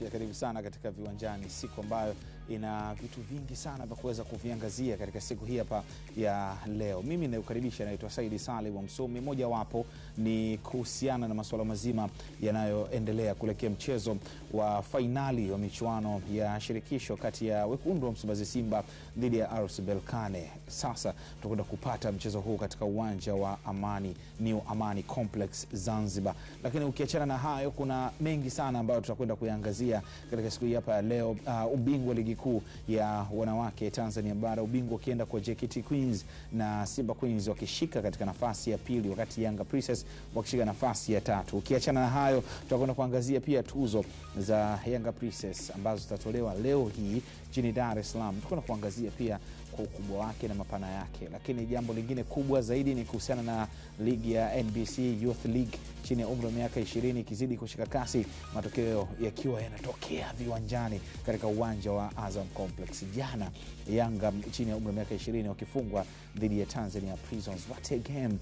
moja, karibu sana katika Viwanjani, siku ambayo ina vitu vingi sana vya kuweza kuviangazia katika siku hii hapa ya leo. Mimi ninakukaribisha, naitwa Saidi Saleh wa Msomi. Moja wapo ni kuhusiana na masuala mazima yanayoendelea kuelekea mchezo wa fainali wa michuano ya shirikisho kati ya wekundu wa Msimbazi Simba dhidi ya RS Berkane. Sasa tutakwenda kupata mchezo huu katika uwanja wa Amani, New Amani Complex Zanzibar. Lakini ukiachana na hayo, kuna mengi sana ambayo tutakwenda kuyaangazia katika siku hii hapa ya leo. Ubingwa ligi kuu ya wanawake Tanzania bara, ubingwa ukienda kwa JKT Queens na Simba Queens wakishika katika nafasi ya pili, wakati Yanga Princess wakishika nafasi ya tatu. Ukiachana na hayo, tutakwenda kuangazia pia tuzo za Yanga Princess ambazo zitatolewa leo hii jijini Dar es Salaam. Tutakwenda kuangazia pia kwa ukubwa wake na mapana yake. Lakini jambo lingine kubwa zaidi ni kuhusiana na ligi ya NBC Youth League chini ya umri wa miaka 20 ikizidi kushika kasi, matokeo yakiwa yanatokea viwanjani katika uwanja wa Azam Complex. Jana Yanga chini ya umri wa miaka 20 wakifungwa dhidi ya Tanzania Prisons. What a game!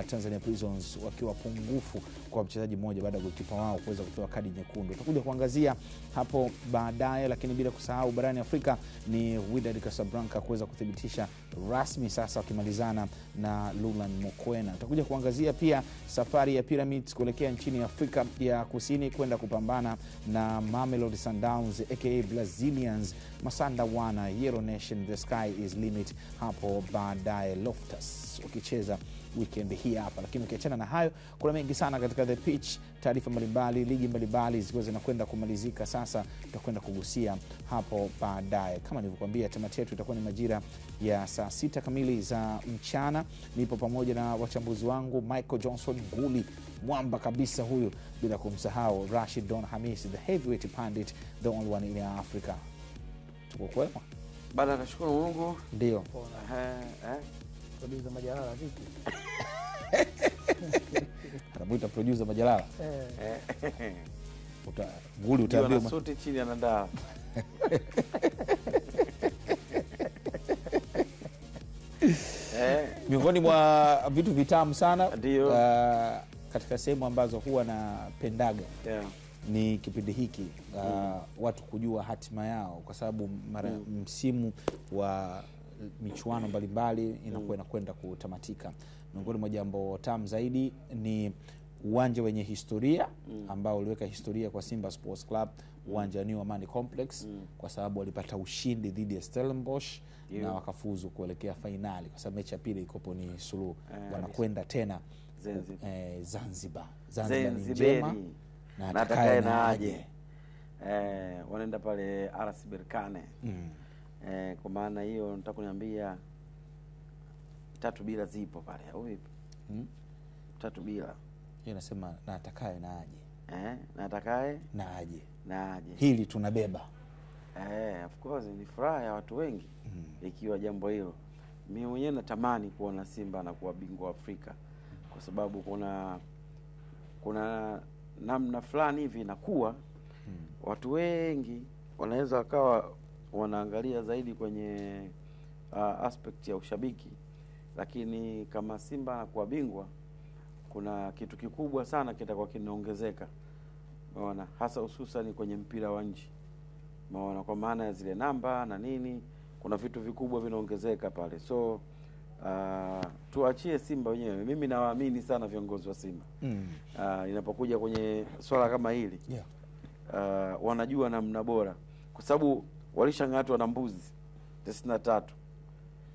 Tanzania Prisons wakiwa pungufu kwa mchezaji mmoja baada ya golikipa wao kuweza kupewa kadi nyekundu. Tutakuja kuangazia hapo baadaye, lakini bila kusahau barani Afrika ni Wydad Casablanca kuweza kuthibitisha rasmi sasa wakimalizana na Lulan Mokwena. Tutakuja kuangazia pia safari ya Pyramids kuelekea nchini Afrika ya Kusini kwenda kupambana na Mamelodi Sundowns aka Brazilians Masanda Wana, Yellow Nation, the sky is limit hapo baadaye, Loftus wakicheza weekend hii hapa. Lakini ukiachana na hayo, kuna mengi sana katika the pitch, taarifa mbalimbali, ligi mbalimbali zikiwa zinakwenda kumalizika sasa, tutakwenda kugusia hapo baadaye. Kama nilivyokuambia, tamati yetu itakuwa ni majira ya saa 6 kamili za mchana. Nipo pamoja na wachambuzi wangu Michael Johnson Guli, mwamba kabisa huyu, bila kumsahau Rashid Don Hamis, the heavyweight pandit, the only one in Africa. Tuko kwema? Bana, nashukuru Mungu. Ndio. Producer Majalala vipi? Anamuita producer Majalala. Guli utaambiwa na sote chini anaandaa. Miongoni mwa vitu vitamu sana ndio katika sehemu ambazo huwa napendaga ni kipindi hiki watu kujua hatima yao, kwa sababu msimu wa michuano mbalimbali inakuwa inakwenda kutamatika. Miongoni mwa jambo tamu zaidi ni uwanja wenye historia ambao uliweka historia kwa Simba Sports Club, uwanja wa New Amani Complex, kwa sababu walipata ushindi dhidi ya Stellenbosch na wakafuzu kuelekea finali, kwa sababu mechi ya pili ikopo ni suluhu. Wanakwenda tena Zanzibar. Zanzibar ni njema na atakaye na aje. Wanaenda pale RS Berkane. Kwa maana hiyo nataka kuniambia 3-0 zipo pale au vipi? 3-0. Yeye anasema na atakaye na aje. Na atakaye na aje. Na aje. Hili tunabeba. Of course ni furaha ya watu wengi ikiwa jambo hilo. Mimi mwenyewe natamani kuona Simba na kuwa bingwa Afrika, kwa sababu kuna namna fulani hivi inakuwa watu wengi wanaweza wakawa wanaangalia zaidi kwenye aspect ya ushabiki, lakini kama Simba anakuwa bingwa kuna kitu kikubwa sana kitakuwa kinaongezeka. Unaona, hasa hususan kwenye mpira wa nje. Unaona, kwa maana ya zile namba na nini, kuna vitu vikubwa vinaongezeka pale. So tuachie Simba wenyewe. Mimi nawaamini sana viongozi wa Simba. Inapokuja kwenye swala kama hili, wanajua namna bora, kwa sababu walishang'atwa na mbuzi 93.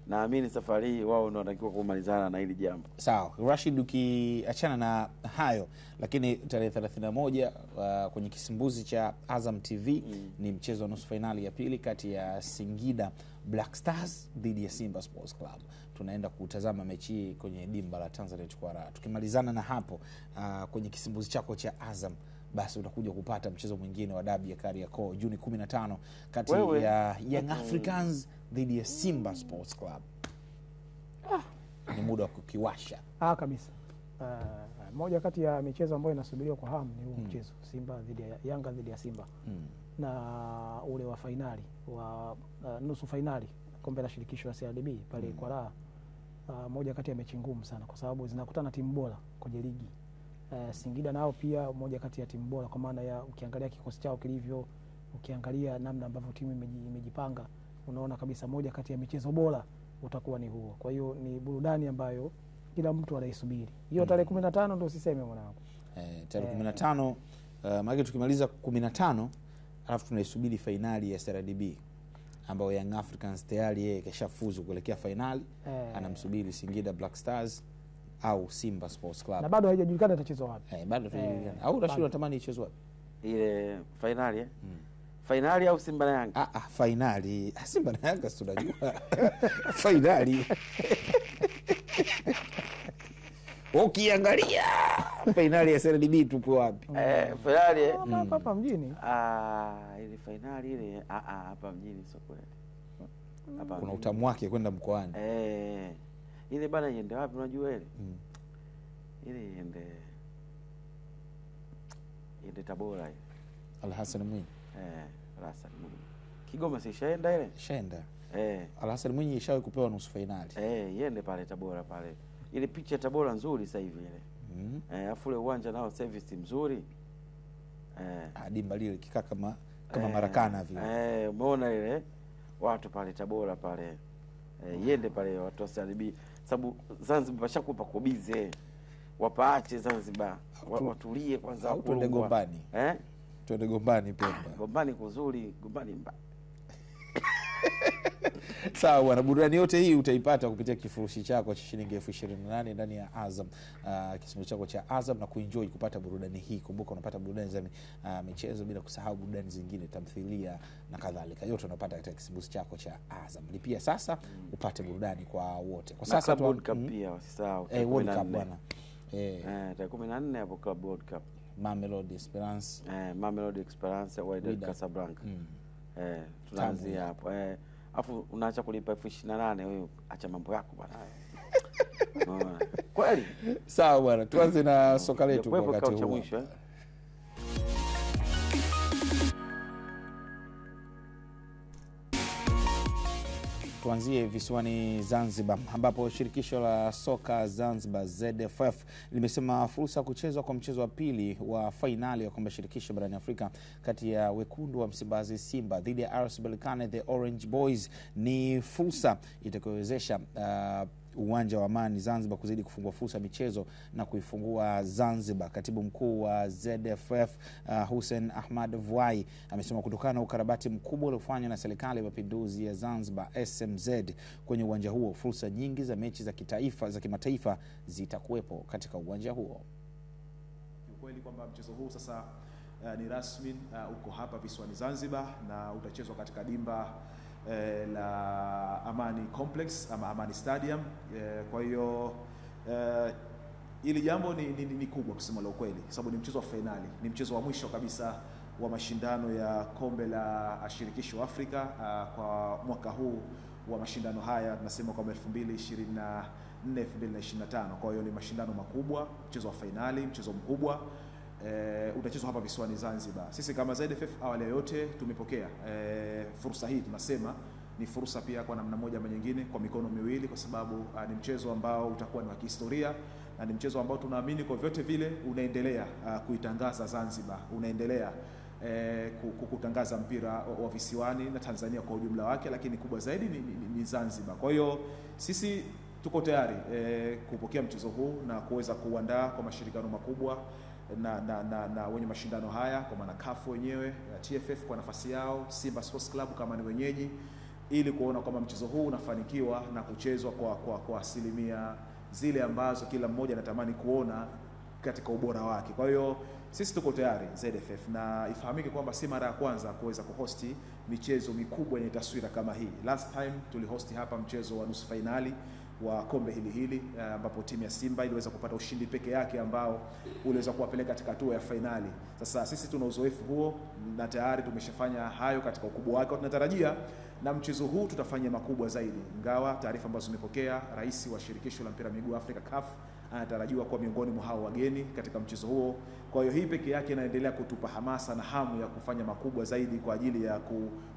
Naamini safari hii wao ndio wanatakiwa kumalizana na hili jambo. Sawa. Rashid, ukiachana na hayo, lakini tarehe 31 kwenye kisimbuzi cha Azam TV ni mchezo wa nusu finali ya pili kati ya Singida Black Stars dhidi ya Simba Sports Club. Tunaenda kutazama mechi hii kwenye dimba la Tanzania Chkwara. Tukimalizana na hapo kwenye kisimbuzi chako cha Azam, basi utakuja kupata mchezo mwingine wa dabi ya Kariakoo Juni 15 kati ya Young Africans dhidi ya Simba Sports Club. Ni muda wa kukiwasha. Kabisa. Moja kati ya michezo ambayo inasubiriwa kwa hamu ni huu mchezo Simba dhidi ya Yanga dhidi ya Simba. Na ule wa finali wa nusu finali kombe la shirikisho la CRDB pale kwa raha. Moja kati ya mechi ngumu sana, kwa sababu zinakutana timu bora kwenye ligi. Singida nao pia moja kati ya timu bora, kwa maana ya ukiangalia kikosi chao kilivyo, ukiangalia namna ambavyo timu imejipanga, unaona kabisa moja kati ya michezo bora utakuwa ni huo. Kwa hiyo ni burudani ambayo kila mtu anaisubiri. Hiyo tarehe 15 ndio usiseme mwanangu. Tarehe 15 maana tukimaliza 15 alafu tunaisubiri finali ya CRDB ambao Young Africans tayari yeye kashafuzu kuelekea finali, anamsubiri Singida Black Stars au Simba Sports Club. Na bado haijajulikana itachezwa wapi. Bado haijajulikana. Au Rashid anatamani ichezwe wapi? Ile finali finali au Simba na Yanga? Finali. Simba na Yanga si tunajua. Finali. Ukiangalia finali ya CRDB tupo wapi? Finali hapa mjini. Ile finali ile hapa mjini sio kweli. Hapa kuna utamu wake kwenda mkoani. Ile bana iende wapi unajua ile? Ile iende Tabora ile. Al-Hassan Mwinyi. Al-Hassan Mwinyi. Kigoma si ishaenda ile? Ishaenda. Al-Hassan Mwinyi ishawahi kupewa nusu finali. Iende pale Tabora pale. Ile picha ya Tabora nzuri sasa hivi ile. Afu ile uwanja nao service mzuri. Dimba lile kikaa kama Marakana vile. Umeona ile watu pale Tabora pale. Iende pale watu wa CRDB sababu Zanzibar washakupa kubize. Wapaache Zanzibar. Watulie kwanza au twende Gombani. Twende Gombani Pemba. Gombani kuzuri, Gombani mbaya. Sawa bwana, burudani yote hii utaipata kupitia kifurushi chako cha shilingi 28,000 ndani ya Azam, kisimbuzi chako cha Azam, na kuenjoy kupata burudani hii. Kumbuka unapata burudani za michezo bila kusahau burudani zingine, tamthilia na kadhalika. Yote unapata katika kisimbuzi chako cha Azam. Lipia sasa upate burudani kwa wote. Kwa sasa tu World Cup pia usisahau. World Cup bwana. Tarehe 14 hapo Club World Cup. Mamelodi Esperance. Mamelodi Esperance Wydad Casablanca. Tunaanzia hapo. Afu unaacha kulipa 28,000 wewe, acha mambo yako bwana. Kweli? Sawa bwana, tuanze na soka letu kwa wakati huu. Tuanzie visiwani Zanzibar ambapo shirikisho la soka Zanzibar ZFF limesema fursa kuchezwa kwa mchezo wa pili wa fainali ya kombe shirikisho barani Afrika kati ya wekundu wa Msimbazi Simba dhidi ya RS Berkane the Orange Boys ni fursa itakayowezesha uwanja wa Amani Zanzibar kuzidi kufungua fursa michezo na kuifungua Zanzibar. Katibu mkuu wa ZFF Hussein Ahmad Vuai amesema kutokana na ukarabati mkubwa uliofanywa na serikali ya mapinduzi ya Zanzibar SMZ kwenye uwanja huo, fursa nyingi za mechi za kitaifa za kimataifa zitakuwepo katika uwanja huo. Ukweli kwamba mchezo huu sasa ni rasmi uko hapa visiwani Zanzibar na utachezwa katika dimba la Amani Complex ama Amani Stadium. Kwa hiyo ili jambo ni kubwa kusema la ukweli, sababu ni mchezo wa finali, ni mchezo wa mwisho kabisa wa mashindano ya kombe la shirikisho Afrika kwa mwaka huu wa mashindano haya tunasema kwamba 2024 2025. Kwa hiyo ni mashindano makubwa, mchezo wa finali, mchezo mkubwa. Utachezwa hapa visiwani Zanzibar. Sisi kama ZFF awali yote tumepokea fursa hii, tunasema ni fursa pia kwa namna moja ama nyingine kwa mikono miwili, kwa sababu ni mchezo ambao utakuwa ni wa kihistoria na ni mchezo ambao tunaamini kwa vyote vile unaendelea kuitangaza Zanzibar, unaendelea kutangaza mpira wa visiwani na Tanzania kwa ujumla wake, lakini kubwa zaidi ni Zanzibar. Kwa hiyo sisi tuko tayari kupokea mchezo huu na kuweza kuandaa kwa mashirikiano makubwa na wenye mashindano haya, kwa maana CAF wenyewe, TFF kwa nafasi yao, Simba Sports Club kama ni wenyeji, ili kuona kwamba mchezo huu unafanikiwa na kuchezwa kwa asilimia zile ambazo kila mmoja anatamani kuona katika ubora wake. Kwa hiyo sisi tuko tayari ZFF, na ifahamike kwamba si mara ya kwanza kuweza kuhosti michezo mikubwa yenye taswira kama hii. Last time tulihosti hapa mchezo wa nusu finali wa kombe hili ambapo timu ya Simba iliweza kupata ushindi peke yake ambao uliweza kuwapeleka katika hatua ya finali. Sasa sisi tuna uzoefu huo na tayari tumeshafanya hayo katika ukubwa wake. Tunatarajia na mchezo huu tutafanya makubwa zaidi. Ingawa taarifa ambazo tumepokea, rais wa shirikisho la mpira miguu Afrika CAF anatarajiwa kuwa miongoni mwa hao wageni katika mchezo huo. Kwa hiyo hii peke yake inaendelea kutupa hamasa na hamu ya kufanya makubwa zaidi kwa ajili ya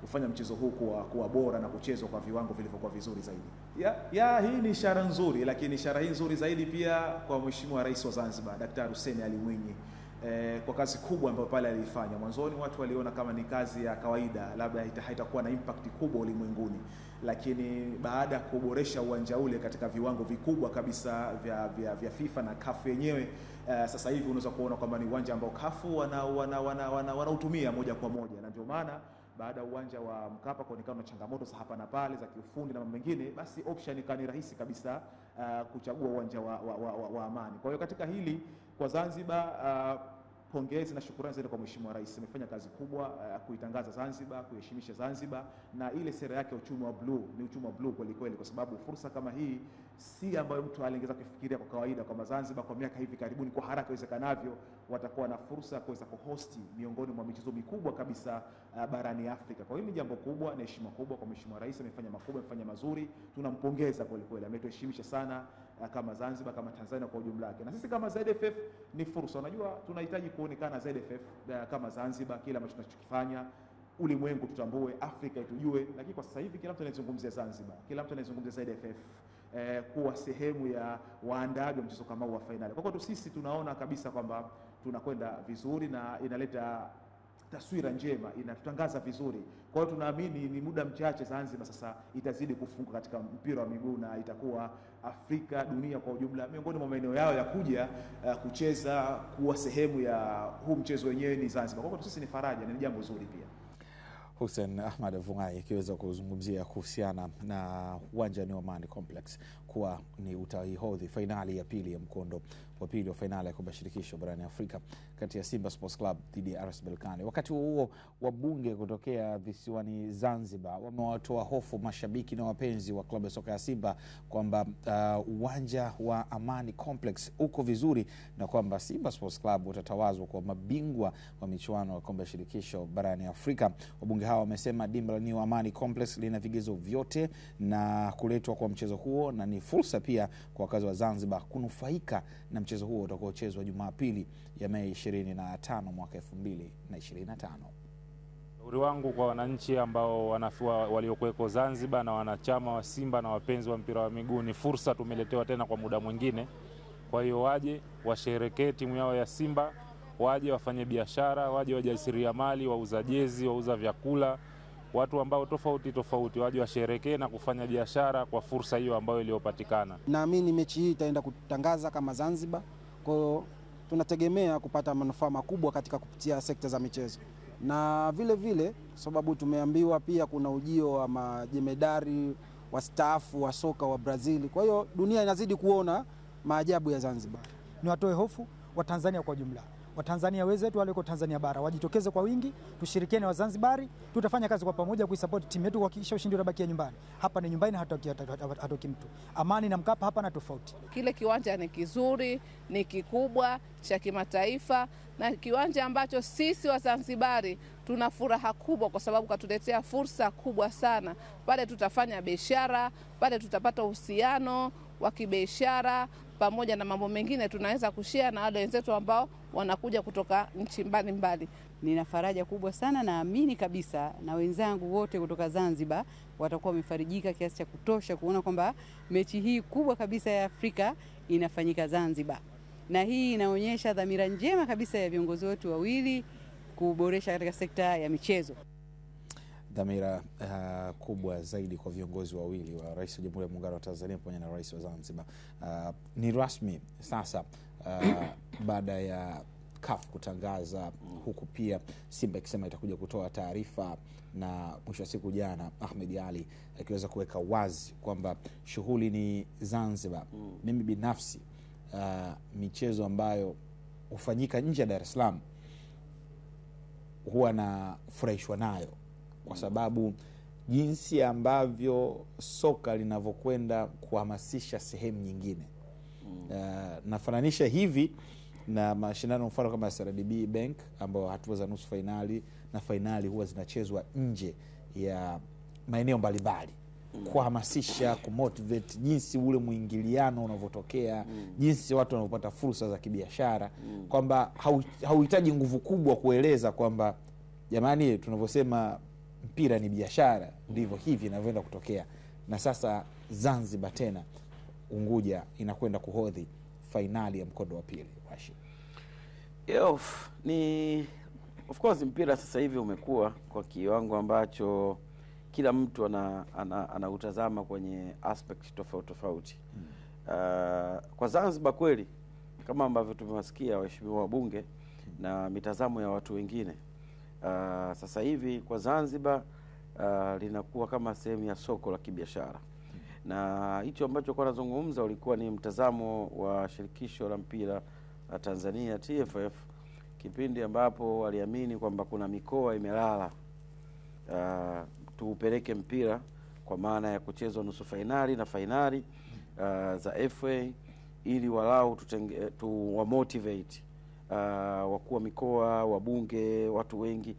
kufanya mchezo huu kuwa bora na kuchezwa kwa viwango vilivyokuwa vizuri zaidi. Hii ni ishara nzuri, lakini ishara hii nzuri zaidi pia kwa Mheshimiwa Rais wa Zanzibar Daktari Hussein Ali Mwinyi kwa kazi kubwa ambayo pale alifanya. Mwanzoni watu waliona kama ni kazi ya kawaida, labda haitakuwa na impact kubwa ulimwenguni, lakini baada ya kuboresha uwanja ule katika viwango vikubwa kabisa vya FIFA na CAF yenyewe, sasa hivi unaweza kuona kwamba ni uwanja ambao CAF wanautumia moja kwa moja, na ndio maana baada ya uwanja wa Mkapa kuonekana na changamoto za hapa na pale za kiufundi na mambo mengine, basi option ikawa ni rahisi kabisa kuchagua uwanja wa Amani. Kwa hiyo katika hili kwa Zanzibar, pongezi na shukrani zaidi kwa Mheshimiwa Rais. Amefanya kazi kubwa kuitangaza Zanzibar, kuheshimisha Zanzibar, na ile sera yake uchumi wa blue ni uchumi wa blue kweli kweli, kwa sababu fursa kama hii si ambayo mtu alingeweza kufikiria kwa kawaida kwamba Zanzibar kwa miaka hivi karibuni kwa haraka iwezekanavyo watakuwa na fursa ya kuweza kuhosti miongoni mwa michezo mikubwa kabisa barani Afrika. Kwa hiyo ni jambo kubwa na heshima kubwa kwa Mheshimiwa Rais. Amefanya makubwa, amefanya mazuri, tunampongeza kweli kweli, ametuheshimisha sana kama Zanzibar, kama Tanzania kwa ujumla wake. Na sisi kama ZFF ni fursa. Unajua tunahitaji kuonekana ZFF kama Zanzibar, kila ambacho tunachokifanya ulimwengu tutambue, Afrika itujue. Lakini kwa sasa hivi kila mtu anazungumzia Zanzibar, kila mtu anazungumzia ZFF kuwa sehemu ya waandaaji wa mchezo kama huu wa finali. Kwa hiyo sisi tunaona kabisa kwamba tunakwenda vizuri na inaleta taswira njema, inatutangaza vizuri. Kwa hiyo tunaamini ni muda mchache Zanzibar sasa itazidi kufunga katika mpira wa miguu, na itakuwa Afrika, dunia kwa ujumla, miongoni mwa maeneo yao ya kuja kucheza, kuwa sehemu ya huu mchezo wenyewe ni Zanzibar. Kwa hiyo sisi ni faraja na ni jambo zuri pia. Hussein Ahmad Vungai akiweza kuzungumzia kuhusiana na uwanja wa Amani Complex kuwa ni utaihodhi fainali ya pili ya mkondo wa pili wa fainali ya kombe shirikisho barani Afrika kati ya Simba Sports Club dhidi ya RS Berkane. Wakati huo wabunge kutokea visiwani Zanzibar wamewatoa hofu mashabiki na wapenzi wa klabu ya soka ya Simba kwamba uwanja wa Amani Complex uko vizuri na kwamba Simba Sports Club utatawazwa kwa mabingwa wa michuano ya kombe shirikisho barani Afrika. Wabunge hao wamesema dimba la Amani Complex lina vigezo vyote na kuletwa kwa mchezo huo, na ni fursa pia kwa wakazi wa Zanzibar kunufaika na mchezo huo utakaochezwa Jumapili ya Mei 25 mwaka 2025. Ushauri wangu kwa wananchi ambao waliokuweko Zanzibar na wanachama wa Simba na wapenzi wa mpira wa miguu, ni fursa tumeletewa tena kwa muda mwingine. Kwa hiyo waje washerekee timu yao ya Simba, waje wafanye biashara, waje wajasiriamali, wauza jezi, wauza vyakula, watu ambao tofauti waje washerekee na kufanya biashara kwa fursa hiyo ambayo iliyopatikana. Naamini mechi hii itaenda kutangaza kama Zanzibar. Kwa hiyo tunategemea kupata manufaa makubwa katika kupitia sekta za michezo. Na vile vile sababu tumeambiwa pia kuna ujio wa majemedari wastaafu wa soka wa Brazil. Kwa hiyo dunia inazidi kuona maajabu ya Zanzibar. Ni watoe hofu wa Tanzania kwa jumla. Watanzania wenzetu walioko Tanzania bara wajitokeze kwa wingi, tushirikiane wa Zanzibari, tutafanya kazi kwa pamoja kuisupport timu yetu kuhakikisha ushindi unabakia nyumbani. Hapa ni nyumbani, hatoki mtu. Amani na Mkapa hapa na tofauti. Kile kiwanja ni kizuri, ni kikubwa, cha kimataifa, na kiwanja ambacho sisi wa Zanzibari tuna furaha kubwa kwa sababu katuletea fursa kubwa sana. Pale tutafanya biashara, pale tutapata uhusiano wa kibiashara, pamoja na mambo mengine tunaweza kushare na wale wenzetu ambao wanakuja kutoka nchi mbalimbali. Nina faraja kubwa sana, naamini kabisa na wenzangu wote kutoka Zanzibar watakuwa wamefarijika kiasi cha kutosha kuona kwamba mechi hii kubwa kabisa ya Afrika inafanyika Zanzibar. Na hii inaonyesha dhamira njema kabisa ya viongozi wetu wawili kuboresha katika sekta ya michezo. Dhamira kubwa zaidi kwa viongozi wawili wa Rais wa Jamhuri ya Muungano wa Tanzania pamoja na Rais wa Zanzibar. Ni rasmi sasa baada ya CAF kutangaza, huku pia Simba ikisema itakuja kutoa taarifa, na mwisho wa siku jana Ahmed Ali akiweza kuweka wazi kwamba shughuli ni Zanzibar. Mimi binafsi michezo ambayo hufanyika nje ya Dar es Salaam huwa na furahishwa nayo, kwa sababu jinsi ambavyo soka linavyokwenda kuhamasisha sehemu nyingine. Nafananisha hivi na mashindano mfano kama CRDB Bank ambao hatua za nusu finali na finali huwa zinachezwa nje ya maeneo mbalimbali, kuhamasisha, kumotivate, jinsi ule muingiliano unavyotokea, jinsi watu wanavyopata fursa za kibiashara, kwamba hauhitaji nguvu kubwa kueleza kwamba jamani, tunavyosema mpira ni biashara, ndivyo hivi inavyoenda kutokea. Na sasa Zanzibar tena Unguja inakwenda kuhodhi fainali ya mkondo wa pili. Ni of course mpira sasa hivi umekuwa kwa kiwango ambacho kila mtu anautazama kwenye aspect tofauti tofauti. Kwa Zanzibar kweli kama ambavyo tumewasikia waheshimiwa wabunge na mitazamo ya watu wengine, sasa hivi kwa Zanzibar linakuwa kama sehemu ya soko la kibiashara, na hicho ambacho kwa nazungumza ulikuwa ni mtazamo wa shirikisho la mpira la Tanzania TFF, kipindi ambapo waliamini kwamba kuna mikoa imelala, tuupeleke mpira kwa maana ya kuchezwa nusu fainali na fainali za FA ili walau tuwamotivate wakuu wa mikoa, wabunge, watu wengi,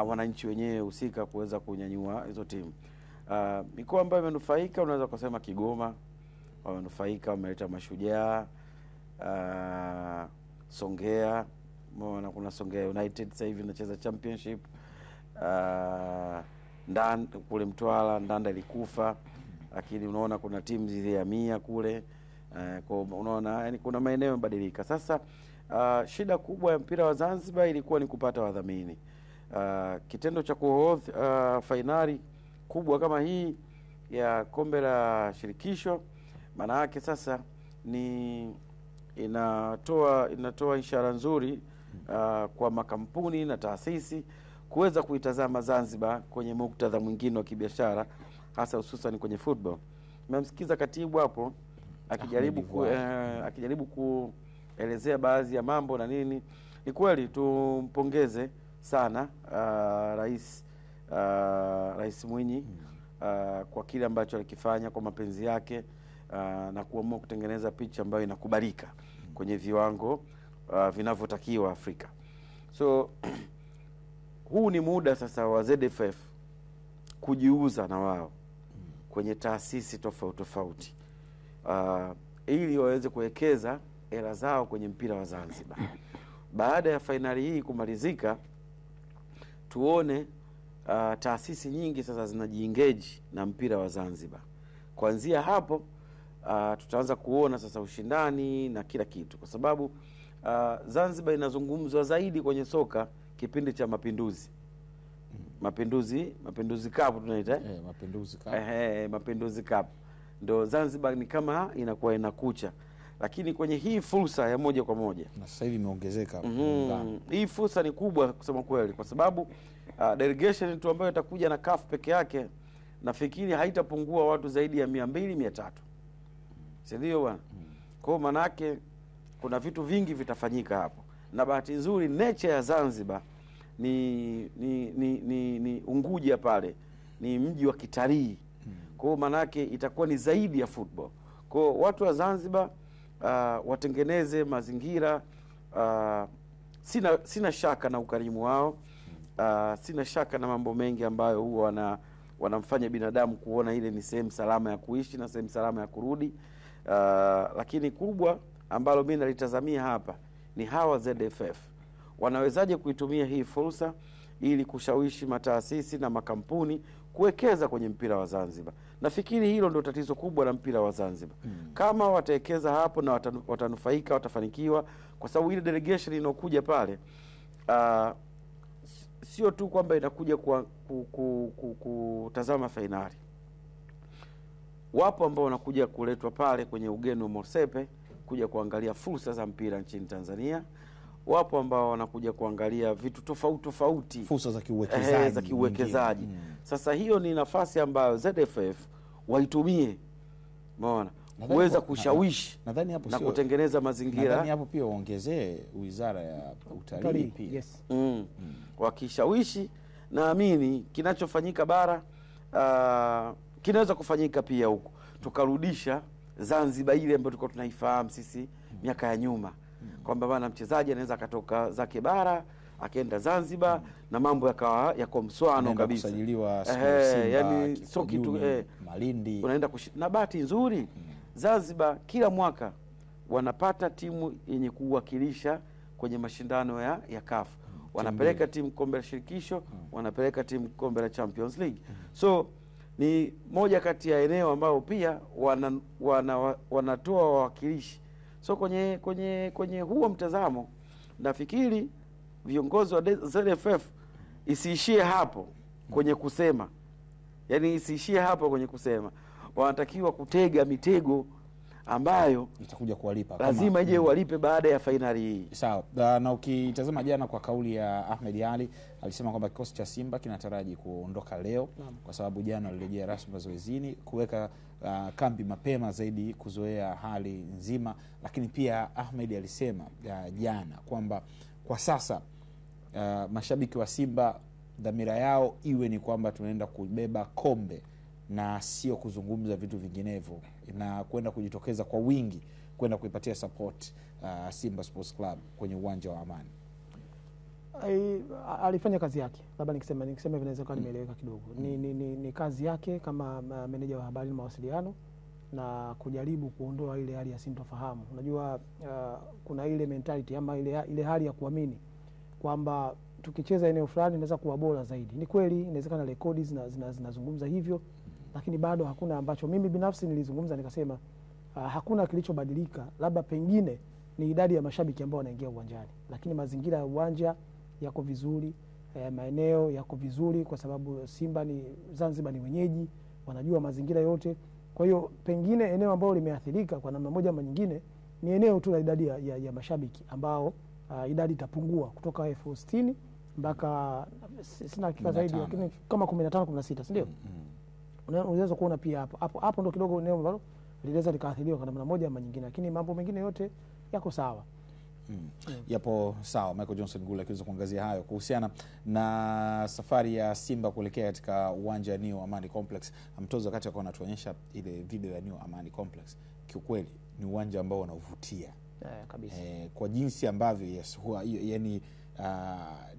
wananchi wenyewe husika kuweza kunyanyua hizo timu. Mikoa ambayo imenufaika unaweza kusema Kigoma wamenufaika, wameleta Mashujaa, Songea, mbona kuna Songea United sasa hivi inacheza championship, kule Mtwara Ndanda ilikufa, lakini unaona kuna timu zilihamia kule, kwa unaona yani kuna maeneo yamebadilika. Sasa shida kubwa ya mpira wa Zanzibar ilikuwa ni kupata wadhamini. Kitendo cha kuhost fainali kubwa kama hii ya kombe la shirikisho, maana yake sasa ni inatoa ishara nzuri kwa makampuni na taasisi kuweza kuitazama Zanzibar kwenye muktadha mwingine wa kibiashara, hasa hususan kwenye football. Nimemsikiza katibu hapo akijaribu kuelezea baadhi ya mambo na nini. Ni kweli tumpongeze sana Rais Mwinyi kwa kile ambacho alikifanya, kwa mapenzi yake na kuamua kutengeneza picha ambayo inakubalika kwenye viwango vinavyotakiwa Afrika. So huu ni muda sasa wa ZFF kujiuza na wao kwenye taasisi tofauti tofauti, ili waweze kuwekeza hela zao kwenye mpira wa Zanzibar. Baada ya fainali hii kumalizika, tuone taasisi nyingi sasa zinajiengage na mpira wa Zanzibar. Kuanzia hapo tutaanza kuona sasa ushindani na kila kitu, kwa sababu Zanzibar inazungumzwa zaidi kwenye soka kipindi cha Mapinduzi. Mapinduzi Cup tunaita Mapinduzi Cup ndio Zanzibar ni kama inakuwa inakucha, lakini kwenye hii fursa ya moja kwa moja na sasa hivi imeongezeka. Hii fursa ni kubwa kusema kweli, kwa sababu delegation tu ambayo itakuja na CAF peke yake nafikiri haitapungua watu zaidi ya 200-300, si ndio bwana? Kwa maana yake kuna vitu vingi vitafanyika hapo, na bahati nzuri nature ya Zanzibar ni Unguja pale ni mji wa kitalii. Kwa maana yake itakuwa ni zaidi ya football. Kwa watu wa Zanzibar watengeneze mazingira, sina shaka na ukarimu wao, sina shaka na mambo mengi ambayo huwa wanamfanya binadamu kuona ile ni sehemu salama ya kuishi na sehemu salama ya kurudi, lakini kubwa ambalo mimi nalitazamia hapa ni hawa ZFF wanawezaje kuitumia hii fursa ili kushawishi mataasisi na makampuni kuwekeza kwenye mpira wa Zanzibar. Nafikiri hilo ndio tatizo kubwa la mpira wa Zanzibar. Kama watawekeza hapo na watanufaika, watafanikiwa, kwa sababu ile delegation inokuja pale sio tu kwamba inakuja kutazama fainali. Wapo ambao wanakuja kuletwa pale kwenye ugeni wa Mosepe kuja kuangalia fursa za mpira nchini Tanzania. Wapo ambao wanakuja kuangalia vitu tofauti, fursa za kiuwekezaji. Sasa hiyo ni nafasi ambayo ZFF waitumie, umeona, kuweza kushawishi na kutengeneza mazingira. Nadhani hapo pia waongezee Wizara ya Utalii pia. Yes. Wakishawishi, naamini kinachofanyika bara kinaweza kufanyika pia huko, tukarudisha Zanzibar ile ambayo tulikuwa tunaifahamu sisi miaka ya nyuma, kwamba bana mchezaji anaweza akatoka zake bara akaenda Zanzibar na mambo yakawa yako mswano kabisa, kusajiliwa yani sio kitu Malindi unaenda na bahati nzuri Zanzibar kila mwaka wanapata timu yenye kuwakilisha kwenye mashindano ya CAF. Wanapeleka timu kombe la shirikisho, wanapeleka timu kombe la Champions League. So ni moja kati ya eneo ambao pia wanatoa wawakilishi. So kwenye huo mtazamo nafikiri viongozi wa ZFF isiishie hapo kwenye kusema, yani isiishie hapo kwenye kusema, wanatakiwa kutega mitego ambayo itakuja kuwalipa, lazima ije walipe baada ya fainali hii. Sawa. Na ukitazama jana kwa kauli ya Ahmed Ally, alisema kwamba kikosi cha Simba kinataraji kuondoka leo kwa sababu jana walirejea rasmi mazoezini kuweka kambi mapema zaidi kuzoea hali nzima. Lakini pia Ahmed alisema jana kwamba kwa sasa mashabiki wa Simba dhamira yao iwe ni kwamba tunaenda kubeba kombe na sio kuzungumza vitu vinginevyo, na kwenda kujitokeza kwa wingi kwenda kuipatia support Simba Sports Club kwenye uwanja wa Amani. Alifanya kazi yake, labda nikisema vinaweza kuwa nimeeleweka kidogo. Ni kazi yake kama meneja wa habari na mawasiliano, na kujaribu kuondoa ile hali ya sintofahamu. Unajua kuna ile mentality ama ile hali ya kuamini kwamba tukicheza eneo fulani inaweza kuwa bora zaidi. Ni kweli inawezekana rekodi zinazungumza hivyo, lakini bado hakuna ambacho mimi binafsi nilizungumza nikasema hakuna kilichobadilika. Labda pengine ni idadi ya mashabiki ambao wanaingia uwanjani, lakini mazingira ya uwanja yako vizuri, maeneo yako vizuri, kwa sababu Simba ni Zanzibar, ni wenyeji, wanajua mazingira yote. Kwa hiyo pengine eneo ambalo limeathirika kwa namna moja ama nyingine ni eneo tu la idadi ya mashabiki ambao idadi itapungua kutoka 60,000 mpaka sina hakika zaidi, lakini kama 15 16, si ndio? Unaweza kuona pia hapo ndo kidogo eneo ambalo linaweza likaathiriwa kwa namna moja ama nyingine, lakini mambo mengine yote yako sawa. Yapo sawa. Michael Johnson Gula akiweza kuangazia hayo kuhusiana na safari ya Simba kuelekea katika uwanja wa New Amani Complex. Mtozo wakati akawa anatuonyesha ile video ya New Amani Complex, kiukweli ni uwanja ambao unavutia kabisa, kwa jinsi ambavyo yani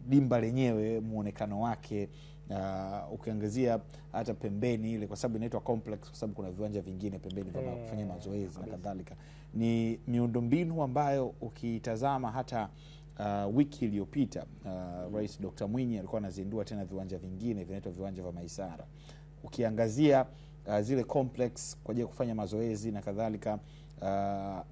dimba lenyewe muonekano wake, ukiangazia hata pembeni ile, kwa sababu inaitwa complex kwa sababu kuna viwanja vingine pembeni vya kufanya mazoezi na kadhalika. Ni miundombinu ambayo ukitazama hata wiki iliyopita Rais Dr. Mwinyi alikuwa anazindua tena viwanja vingine vinaitwa viwanja vya Maisara. Ukiangazia zile complex kwa ajili ya kufanya mazoezi na kadhalika,